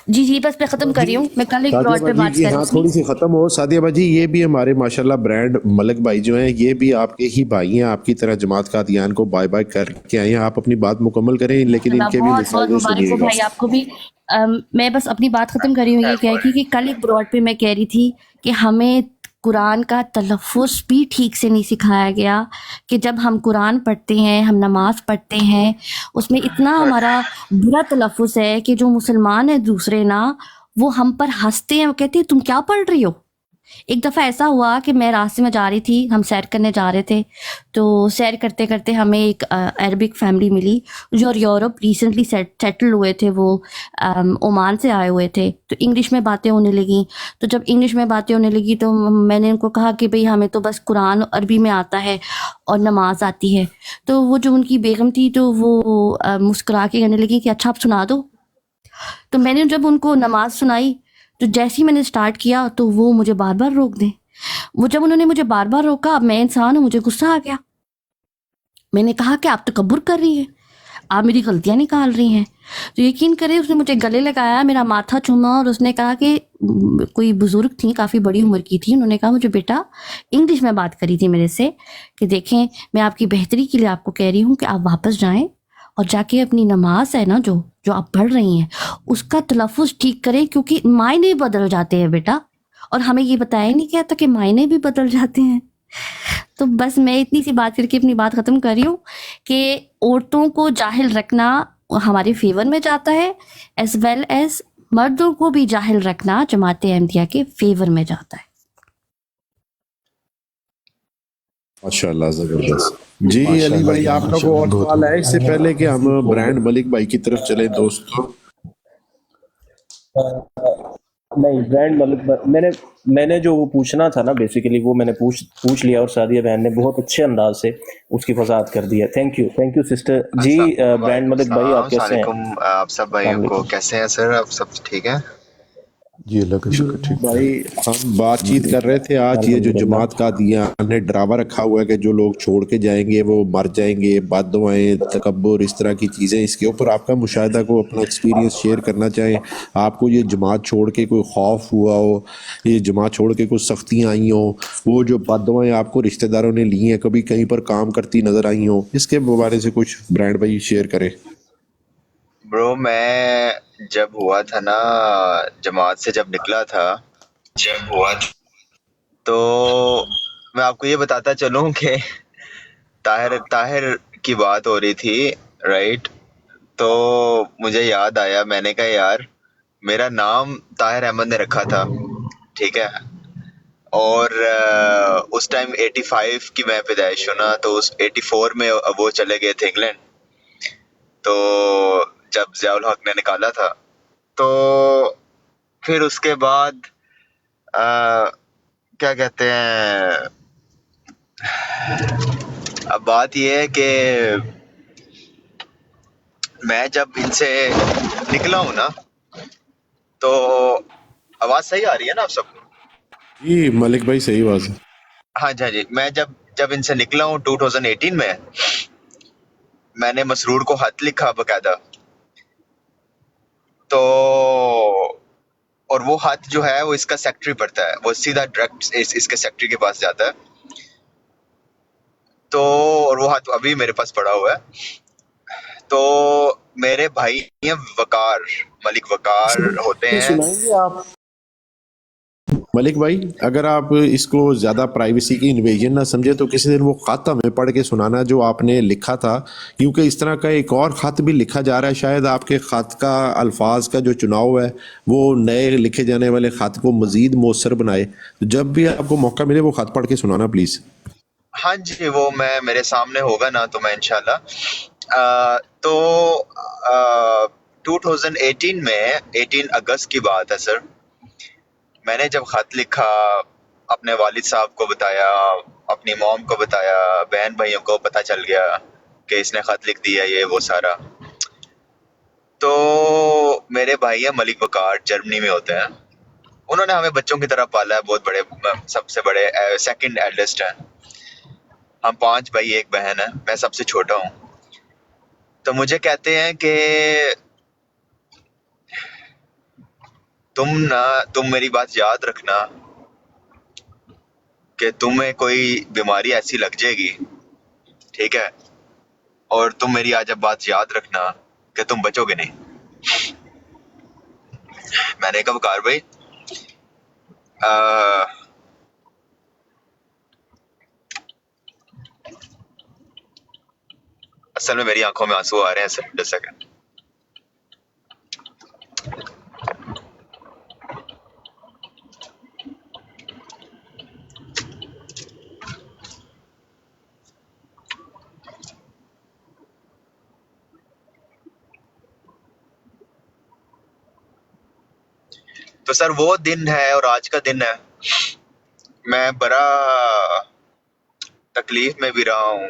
जी बस मैं ख़त्म कर रही हूँ, मैं कल एक सादिया ब्रॉड पे बाजी बात की कर हाँ रही थोड़ी थी। सी ख़त्म हो। सादिया बाजी ये भी हमारे माशाल्लाह ब्रांड मलिक भाई जो हैं, ये भी आपके ही भाई हैं, आपकी तरह जमात कादियान को बाय बाय करके आए हैं। आप अपनी बात मुकम्मल करें, लेकिन माशाल्लाह, इनके भी बहुत बहुत मसाइल मुबारक हो सुनिएगा। भाई आपको भी। मैं बस अपनी बात ख़त्म कर रही हूँ, ये कह कि कल एक ब्रॉड पे मैं कह रही थी कि हमें कुरान का तलफ़ुज़ भी ठीक से नहीं सिखाया गया, कि जब हम कुरान पढ़ते हैं, हम नमाज़ पढ़ते हैं, उसमें इतना हमारा बुरा तलफ़ुज़ है कि जो मुसलमान है दूसरे ना, वो हम पर हँसते हैं, वो कहते हैं तुम क्या पढ़ रही हो? एक दफ़ा ऐसा हुआ कि मैं रास्ते में जा रही थी, हम सैर करने जा रहे थे, तो सैर करते करते हमें एक अरबिक फैमिली मिली जो यूरोप रिसेंटली सेटल हुए थे। वो ओमान से आए हुए थे, तो इंग्लिश में बातें होने लगी। तो जब इंग्लिश में बातें होने लगी तो मैंने उनको कहा कि भाई हमें तो बस कुरान अरबी में आता है और नमाज आती है। तो वो जो उनकी बेगम थी तो वो मुस्कुरा के कहने लगी कि अच्छा आप सुना दो। तो मैंने जब उनको नमाज सुनाई, तो जैसे ही मैंने स्टार्ट किया तो वो मुझे बार बार रोक दें। वो जब उन्होंने मुझे बार बार रोका, अब मैं इंसान हूँ, मुझे गुस्सा आ गया। मैंने कहा कि आप तकब्बुर कर रही हैं, आप मेरी गलतियां निकाल रही हैं। तो यकीन करें उसने मुझे गले लगाया, मेरा माथा चूमा और उसने कहा कि कोई बुजुर्ग थी, काफ़ी बड़ी उम्र की थी, उन्होंने कहा मुझे बेटा, इंग्लिश में बात करी थी मेरे से, कि देखें मैं आपकी बेहतरी के लिए आपको कह रही हूँ कि आप वापस जाएं और जाके अपनी नमाज है ना जो जो आप पढ़ रही हैं उसका तलफ़ुज़ ठीक करें, क्योंकि मायने बदल जाते हैं बेटा। और हमें ये बताया ही नहीं गया था कि मायने भी बदल जाते हैं। तो बस मैं इतनी सी बात करके अपनी बात ख़त्म कर रही हूँ कि औरतों को जाहिल रखना हमारे फेवर में जाता है, एज वेल एज मर्दों को भी जाहिल रखना जमात अहमदिया के फेवर में जाता है। माशाल्लाह ज़बरदस्त। जी अली माशाल्लाह भाई, जी, आपका कोई और बहुत सवाल है इससे पहले कि हम ब्रांड मलिक भाई की तरफ चले दोस्तों? नहीं, ब्रांड मतलब मैंने जो वो पूछना था ना, बेसिकली वो मैंने पूछ लिया, और सादिया बहन ने बहुत अच्छे अंदाज से उसकी वजाहत कर दिया। थैंक यू सिस्टर जी। ब्रांड मलिक भाई आप कैसे हैं? सलाम आप सब भाइयों को, वालेकुम। कैसे हैं सर? आप सब ठीक है? जी अल्लाह का शुक्र, ठीक है। भाई हम बातचीत कर रहे थे आज, ये जो अल्हम्दुलिल्लाह। जमात का दिया ने ड्रामा रखा हुआ है कि जो लोग छोड़ के जाएंगे वो मर जाएंगे, बददुआएं, तकब्बुर, इस तरह की चीज़ें, इसके ऊपर आपका मुशाहिदा को अपना एक्सपीरियंस शेयर करना चाहें। आपको ये जमात छोड़ के कोई खौफ हुआ हो, ये जमात छोड़ के कुछ सख्तियाँ आई हों, वो जो बददुआएं आपको रिश्तेदारों ने ली हैं कभी कहीं पर काम करती नज़र आई हों, इसके बारे से कुछ ब्रांड भाई शेयर करें। ब्रो, मैं जब हुआ था ना, जमात से जब निकला था, तो मैं आपको ये बताता चलूं कि ताहिर ताहिर की बात हो रही थी, राइट? तो मुझे याद आया, मैंने कहा यार मेरा नाम ताहिर अहमद ने रखा था, ठीक है? और उस टाइम 85 की मैं पैदाइश हूँ ना, तो उस 84 में वो चले गए थे इंग्लैंड। तो जब ज़ियाउल हक ने निकाला था, तो फिर उसके बाद क्या कहते हैं, अब बात ये है कि मैं जब इनसे निकला हूँ ना, तो आवाज़ सही आ रही है ना आप सबको? जी मलिक भाई सही बात है। हाँ जी, हाँ जी। मैं जब इनसे निकला हूँ 2018 में, मैंने मसरूर को खत लिखा बकायदा। तो और वो खत जो है वो इसका सेक्रेटरी पढ़ता है, वो सीधा डायरेक्ट इसके सेक्रेटरी के पास जाता है। तो और वो खत अभी मेरे पास पड़ा हुआ है। तो मेरे भाई हैं वकार, मलिक वकार होते हैं। सुनाएंगे आप मलिक भाई, अगर आप इसको ज़्यादा प्राइवेसी की इन्वेजन ना समझे तो किसी दिन वो ख़त हमें पढ़ के सुनाना जो आपने लिखा था, क्योंकि इस तरह का एक और ख़त भी लिखा जा रहा है। शायद आपके ख़त का अल्फाज का जो चुनाव है वो नए लिखे जाने वाले ख़त को मज़ीद मौसर बनाए। तो जब भी आपको मौका मिले वो ख़त पढ़ के सुनाना प्लीज़। हाँ जी, वो मैं मेरे सामने होगा ना तो मैं इंशाल्लाह। तो 2018 में 18 अगस्त की बात है सर, मैंने जब खत लिखा, अपने वालिद साहब को बताया, अपनी मॉम को बताया, बहन भाइयों को पता चल गया कि इसने खत लिख दिया, ये वो सारा। तो मेरे भाई हैं मलिक वकार, जर्मनी में होते हैं। उन्होंने हमें बच्चों की तरह पाला है, बहुत बड़े, सबसे बड़े, सेकंड एल्डेस्ट हैं। हम 5 भाई 1 बहन है, मैं सबसे छोटा हूँ। तो मुझे कहते हैं कि तुम मेरी बात याद रखना कि तुम्हें कोई बीमारी ऐसी लग जाएगी, ठीक है, और तुम मेरी आज अब बात याद रखना कि तुम बचोगे नहीं। मैंने कहा वकार भाई असल में मेरी आंखों में आंसू आ रहे हैं सर, जस्ट सेकंड। तो सर वो दिन है और आज का दिन है, मैं बड़ा तकलीफ में भी रहा हूँ।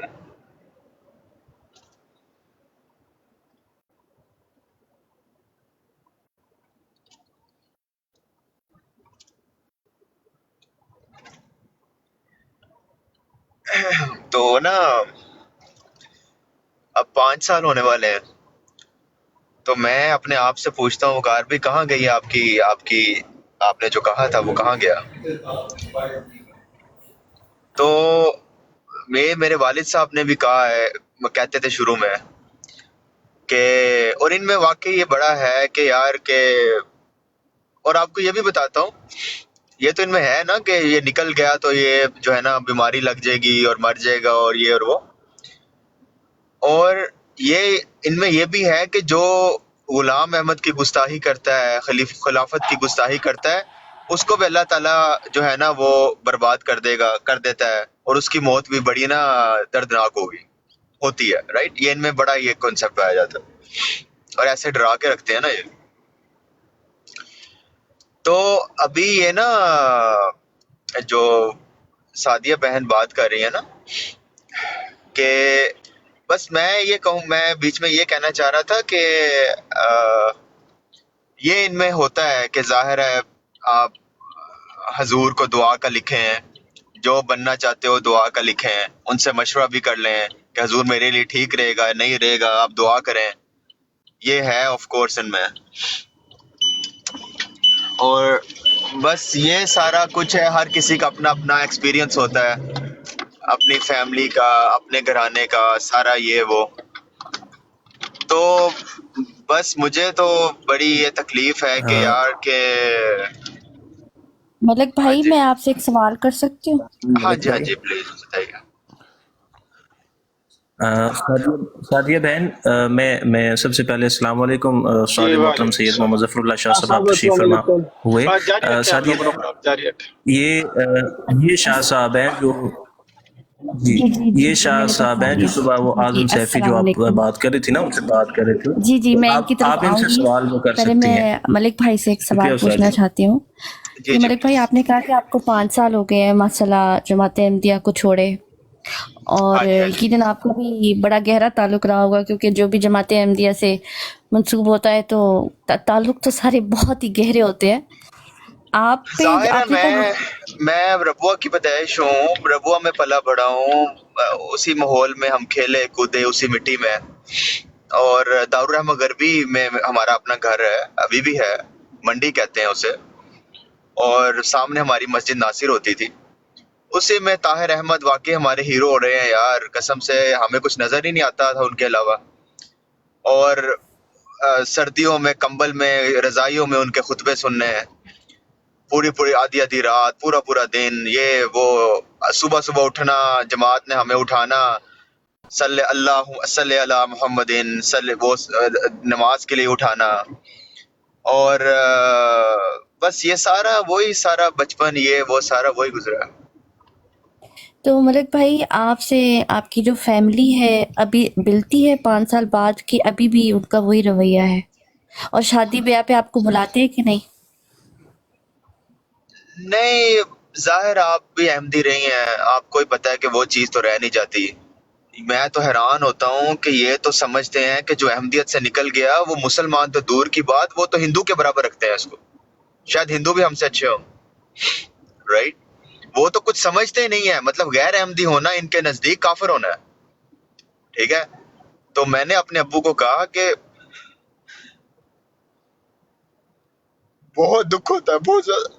तो ना अब 5 साल होने वाले हैं, तो मैं अपने आप से पूछता हूँ वकार भी कहाँ गई आपकी आपकी आपने जो कहा था वो कहाँ गया। तो मेरे वालिद साहब ने भी कहा है, वो कहते थे शुरू में कि, और इनमें वाकई ये बड़ा है कि यार के, और आपको ये भी बताता हूँ, ये तो इनमें है ना कि ये निकल गया तो ये जो है ना बीमारी लग जाएगी और मर जाएगा और ये और वो, और ये इनमें ये भी है कि जो गुलाम अहमद की गुस्ताही करता है, खिलाफत की गुस्ताही करता है, उसको भी अल्लाह ताला जो है ना वो बर्बाद कर देता है, और उसकी मौत भी बड़ी ना दर्दनाक होती है, राइट। ये इनमें बड़ा ये कॉन्सेप्ट पाया जाता है और ऐसे डरा के रखते हैं ना ये। तो अभी ये ना जो सादिया बहन बात कर रही है ना कि बस मैं ये कहूँ, मैं बीच में ये कहना चाह रहा था कि ये इनमें होता है कि जाहिर है आप हजूर को दुआ का लिखे हैं, जो बनना चाहते हो दुआ का लिखे हैं, उनसे मशवरा भी कर लें कि हजूर मेरे लिए ठीक रहेगा नहीं रहेगा, आप दुआ करें। ये है ऑफ कोर्स इनमें, और बस ये सारा कुछ है। हर किसी का अपना अपना एक्सपीरियंस होता है, अपनी फैमिली का, अपने घराने का, सारा ये वो। तो बस मुझे तो बड़ी ये तकलीफ है कि यार के। मलिक हाँ भाई जी, मैं आपसे एक सवाल कर सकती हूँ? हाँ जी प्लीज बताइए। सादिया बहन, मैं सबसे पहले अस्सलाम वालेकुम। उस्ताद मोहतरम सैयद मोहम्मद ज़फ़रुल्लाह शाह साहब आप तशरीफ फरमा हुए। सादिया बहन, ये शाह साहब हैं जो जी जी जी जी ये जी शाह मैंने साहब हैं जो पहचान सुबह वो लिया। जी आज़म सैफी जो अस्सलाम आप वालेकुम। बात कर रही थी ना, उनसे बात कर रहे थे। जी जी मैं तो इनकी तरफ आप इनसे आऊंगी। सवाल वो कर पहले सकती हैं। मैं मलिक भाई से एक शुक्रिया सवाल उस्ताद पूछना जी। चाहती हूँ जी कि जी मलिक भाई प्लीज। आपने कहा कि आपको 5 साल हो गए हैं माशाल्लाह जमात अहमदिया को छोड़े, और हाँ जी यकीनन आपका भी बड़ा गहरा ताल्लुक रहा होगा, क्योंकि जो भी जमात अहमदिया से मंसूब होता है तो ताल्लुक तो सारे बहुत ही गहरे होते हैं। आप पे जाहिर है आपने कहा मैं रबुआ की पैदाइश हूँ, रबुआ में पला बड़ा हूँ, उसी माहौल में हम खेले कूदे, उसी मिट्टी में। और दारुल रहमा गरबी में हमारा अपना घर है, अभी भी है, मंडी कहते हैं उसे, और सामने हमारी मस्जिद नासिर होती थी। उसी में ताहिर अहमद वाकई हमारे हीरो हो रहे हैं यार, कसम से हमें कुछ नजर ही नहीं आता था उनके अलावा। और सर्दियों में कंबल में रजाइयों में उनके खुतबे सुनने हैं, पूरी पूरी आधी आधी रात, पूरा पूरा दिन, ये वो, सुबह सुबह उठना, जमात ने हमें उठाना, सल्ले अला मुहम्मदिन, वो नमाज के लिए उठाना। और बस ये सारा वही सारा बचपन, ये वो सारा वही गुजरा। तो मलिक भाई आपसे आपकी जो फैमिली है अभी मिलती है 5 साल बाद कि अभी भी उनका वही रवैया है, और शादी ब्याह पे आपको बुलाते हैं कि नहीं? नहीं, जाहिर आप भी अहमदी रही हैं, आपको ही पता है कि वो चीज़ तो रह नहीं जाती। मैं तो हैरान होता हूँ कि ये तो समझते हैं कि जो अहमदियत से निकल गया वो मुसलमान तो दूर की बात, वो तो हिंदू के बराबर रखते हैं उसको। शायद हिंदू भी हमसे अच्छे हों, राइट। वो तो कुछ समझते ही नहीं है, मतलब गैर अहमदी होना इनके नज़दीक काफिर होना है, ठीक है। तो मैंने अपने अब्बू को कहा कि बहुत दुख होता है, बहुत ज्यादा।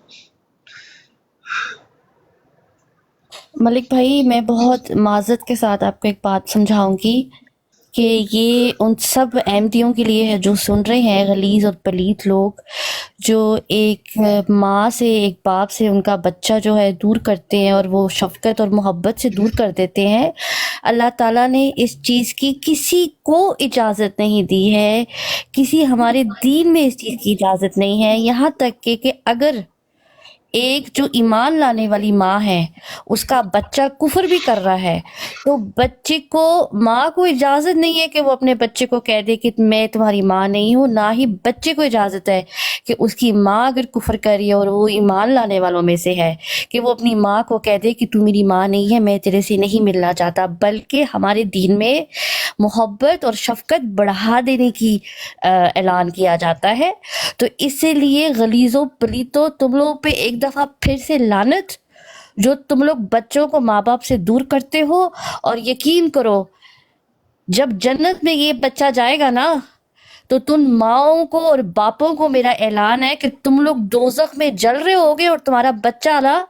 मलिक भाई, मैं बहुत माज़रत के साथ आपको एक बात समझाऊंगी कि ये उन सब अहमदियों के लिए है जो सुन रहे हैं, गलीज़ और पलीत लोग, जो एक माँ से, एक बाप से उनका बच्चा जो है दूर करते हैं और वो शफ़क़त और मोहब्बत से दूर कर देते हैं। अल्लाह ताला ने इस चीज़ की किसी को इजाज़त नहीं दी है, किसी हमारे दीन में इस चीज़ की इजाज़त नहीं है। यहाँ तक कि अगर एक जो ईमान लाने वाली माँ है, उसका बच्चा कुफर भी कर रहा है, तो बच्चे को, माँ को इजाज़त नहीं है कि वो अपने बच्चे को कह दे कि मैं तुम्हारी माँ नहीं हूँ। ना ही बच्चे को इजाज़त है कि उसकी माँ अगर कुफर कर रही है और वो ईमान लाने वालों में से है, कि वो अपनी माँ को कह दे कि तू मेरी माँ नहीं है, मैं तेरे से नहीं मिलना चाहता। बल्कि हमारे दीन में मोहब्बत और शफ़क़त बढ़ा देने की ऐलान किया जाता है। तो इसीलिए गलीज़ों पलीतों, तुम लोगों पे एक दफ़ा फिर से लानत, जो तुम लोग बच्चों को माँ बाप से दूर करते हो। और यकीन करो, जब जन्नत में ये बच्चा जाएगा ना, तो तुम माओं को और बापों को मेरा ऐलान है कि तुम लोग दोज़ख में जल रहे होगे, और तुम्हारा बच्चा ना,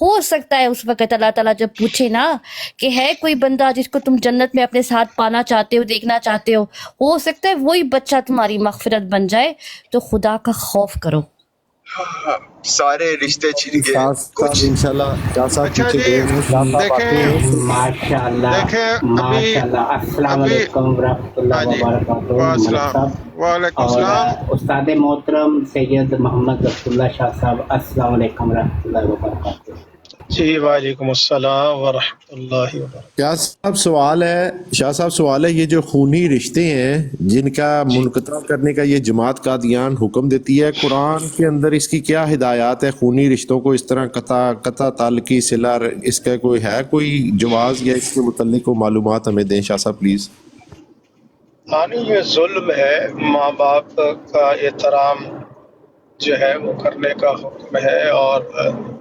हो सकता है उस वक़्त अल्लाह ताला जब पूछे ना कि है कोई बंदा जिसको तुम जन्नत में अपने साथ पाना चाहते हो, देखना चाहते हो सकता है वही बच्चा तुम्हारी मग़फ़िरत बन जाए। तो खुदा का खौफ करो। सारे रिश्ते छिड़ गए साथ साथ कुछ। इंशाल्लाह शाह साहब अच्छा पीछे जी, गए हैं, शाह साहब आते हैं। देखें माशाल्लाह देखें अभी माशाल्लाह। अस्सलाम अभी वालेकुम हाँ रहमतुल्लाहि व जी, बरकातुहू मलिक वासलाम, साहब। वालेकुम और सलाम। उस्ताद मोहतरम सैयद मोहम्मद अब्दुल्ला शाह साहब, अस्सलाम वालेकुम रहमतुल्लाहि व बरकातुहू। जी वालेकुम अस्सलाम व रहमतुल्लाहि व बरकातुहू। शाह साहब सवाल है, शाह साहब सवाल है, ये जो खूनी रिश्ते हैं जिनका जी मुनक़ता करने का ये जमात कादियान हुक्म देती है, कुरान के अंदर इसकी क्या हिदायत है? खूनी रिश्तों को इस तरह कता ताल्लुकी सिला, इसका कोई है कोई जवाज, या इसके मुतल्लिक को मालूमात हमें दें शाह साहब प्लीज। नहीं, ये जुल्म है। माँ बाप का एहतराम जो है वो करने का हुक्म है, और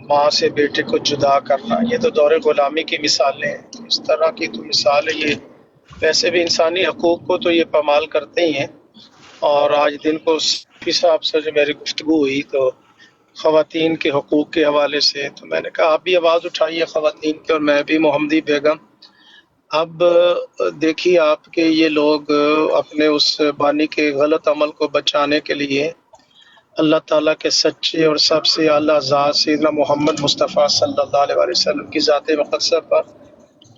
माँ से बेटे को जुदा करना, ये तो दौरे ग़ुलामी की मिसालें हैं। तो इस तरह की तो मिसाल है ये। वैसे भी इंसानी हकूक़ को तो ये पामाल करते ही हैं। और आज दिन को सफ़ी साहब से जो मेरी गुफ्तगू हुई, तो ख़वातीन के हकूक़ के हवाले से, तो मैंने कहा आप भी आवाज़ उठाइए ख़वातीन की, और मैं भी, मोहम्मदी बेगम। अब देखिए आपके ये लोग अपने उस बानी के गलत अमल को बचाने के लिए अल्लाह ताला के सच्चे और सबसे आला ज़ात सैयदना मोहम्मद मुस्तफ़ा सल्लल्लाहु अलैहि वसल्लम की ज़ात मुक़द्दसा पर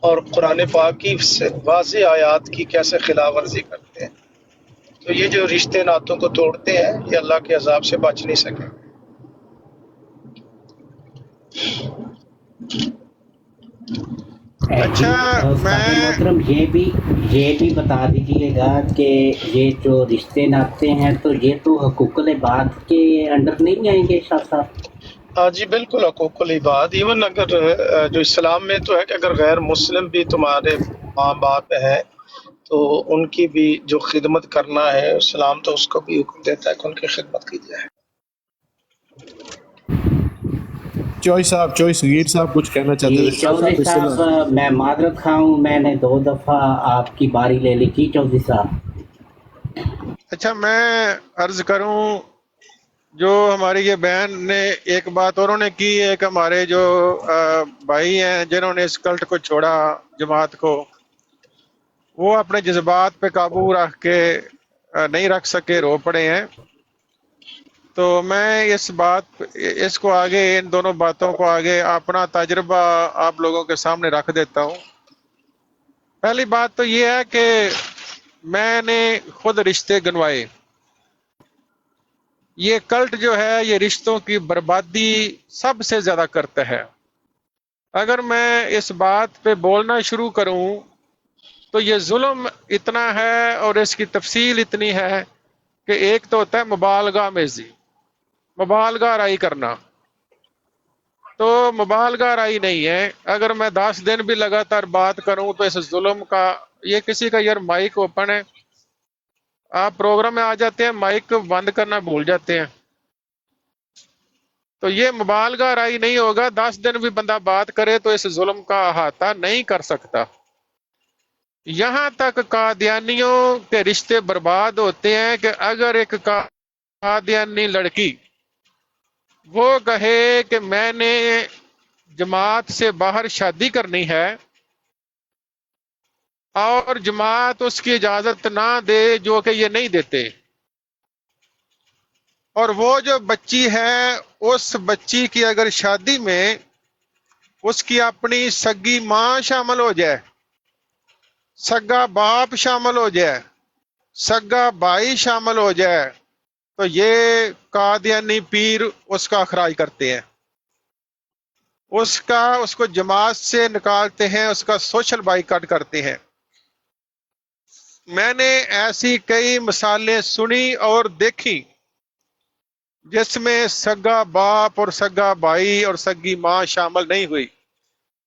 और कुरान पाक की वाज़ेह आयात की कैसे खिलाफ वर्जी करते हैं। तो ये जो रिश्ते नातों को तोड़ते हैं, ये अल्लाह के अज़ाब से बच नहीं सके। अच्छा उस्ताद मैं मोहतरम ये भी बता दीजिएगा कि ये जो रिश्ते नाते हैं, तो ये तो हकूक़ुल इबाद के अंडर नहीं आएंगे शाह साहब? हाँ जी, बिल्कुल हकूक़ुल इबाद। इवन अगर जो इस्लाम में तो है कि अगर गैर मुस्लिम भी तुम्हारे माँ बाप हैं, तो उनकी भी जो खिदमत करना है, इस्लाम तो उसको भी हुक्म देता है कि उनकी खिदमत की जाए। चॉइस गिर साहब कुछ कहना चाहते जी थे। शाह चौधरी साहब बिस्मिल्लाह। साहब, मैं माजरत खाऊं, मैंने 2 दफ़ा आपकी बारी ले ली थी चौधरी साहब। अच्छा मैं अर्ज करूं, जो हमारी ये बहन ने एक बात औरों ने की, एक हमारे जो भाई हैं जिन्होंने इस कल्ट को छोड़ा, जमात को, वो अपने जज्बात पे काबू रख के नहीं रख सके, रो पड़े हैं। तो मैं इसको आगे, इन दोनों बातों को आगे अपना तजुर्बा आप लोगों के सामने रख देता हूँ। पहली बात तो ये है कि मैंने खुद रिश्ते गिनवाए। ये कल्ट जो है, ये रिश्तों की बर्बादी सबसे ज्यादा करता है। अगर मैं इस बात पे बोलना शुरू करूं तो ये जुल्म इतना है और इसकी तफसील इतनी है कि एक तो होता है मुबालगा आमेज़ी, मुबालगा राई करना। तो मुबालगा राई नहीं है। अगर मैं 10 दिन भी लगातार बात करूं तो इस जुल्म का, ये किसी का यार माइक ओपन है, आप प्रोग्राम में आ जाते हैं, माइक बंद करना भूल जाते हैं। तो ये मुबालगा राई नहीं होगा। 10 दिन भी बंदा बात करे तो इस जुल्म का अहाता नहीं कर सकता। यहां तक कादियानियों के रिश्ते बर्बाद होते हैं कि अगर एक का قادیانی لڑکی وہ کہے کہ میں نے جماعت سے باہر شادی کرنی ہے اور جماعت اس کی اجازت نہ دے، جو کہ یہ نہیں دیتے، اور وہ جو بچی ہے اس بچی کی اگر شادی میں اس کی اپنی سگی ماں شامل ہو جائے، سگا باپ شامل ہو جائے، سگا بھائی شامل ہو جائے، تو یہ قادیانی پیر اس کا اخراج کرتے ہیں، اس کو جماعت سے نکالتے ہیں، اس کا سوشل بائیکاٹ کرتے ہیں۔ میں نے ایسی کئی مثالیں سنی اور دیکھی جس میں سگا باپ اور سگا بھائی اور سگی ماں شامل نہیں ہوئی۔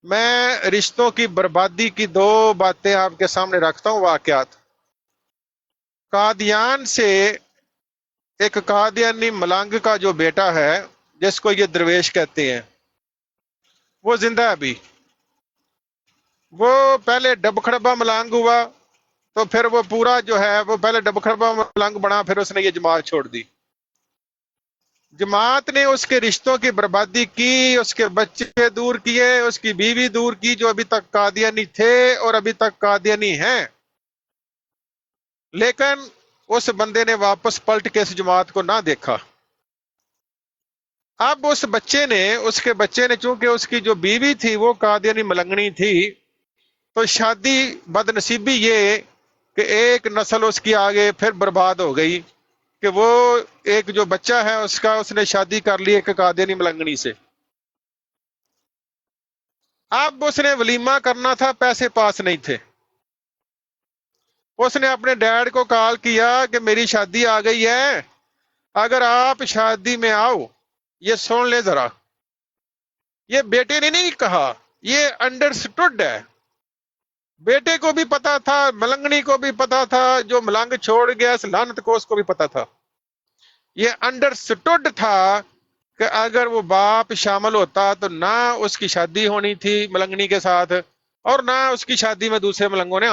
میں رشتوں کی بربادی کی دو باتیں آپ کے سامنے رکھتا ہوں، واقعات۔ قادیان سے ایک قادیانی ملنگ کا جو بیٹا ہے جس کو یہ درویش کہتے ہیں، وہ زندہ ہے ابھی۔ وہ پہلے ڈبخڑبا ملنگ ہوا، تو پھر وہ پورا جو ہے وہ پہلے ڈبخڑبا ملنگ بنا، پھر اس نے یہ جماعت چھوڑ دی۔ جماعت نے اس کے رشتوں کی بربادی کی، اس کے بچے دور کیے، اس کی بیوی دور کی جو ابھی تک قادیانی تھے اور ابھی تک قادیانی ہیں، لیکن اس بندے نے واپس پلٹ کے اس جماعت کو نہ دیکھا۔ اب اس کے بچے نے چونکہ اس کی جو بیوی تھی وہ قادیانی ملنگنی تھی، تو شادی بد نصیبی یہ کہ ایک نسل اس کی آگے پھر برباد ہو گئی کہ وہ ایک جو بچہ ہے اس نے شادی کر لی ایک قادیانی ملنگنی سے۔ اب اس نے ولیمہ کرنا تھا، پیسے پاس نہیں تھے۔ اس نے اپنے ڈیڈ کو کال کیا کہ میری شادی آ گئی ہے، اگر آپ شادی میں آؤ۔ یہ سن لے ذرا، یہ بیٹے نے نہیں کہا، یہ انڈرسٹوڈ ہے۔ بیٹے کو بھی پتا تھا، ملنگنی کو بھی پتا تھا، جو ملنگ چھوڑ گیا اس لعنت کو اس کو بھی پتا تھا۔ یہ انڈرسٹوڈ تھا کہ اگر وہ باپ شامل ہوتا تو نہ اس کی شادی ہونی تھی ملنگنی کے ساتھ، اور نہ اس کی شادی میں دوسرے ملنگوں نے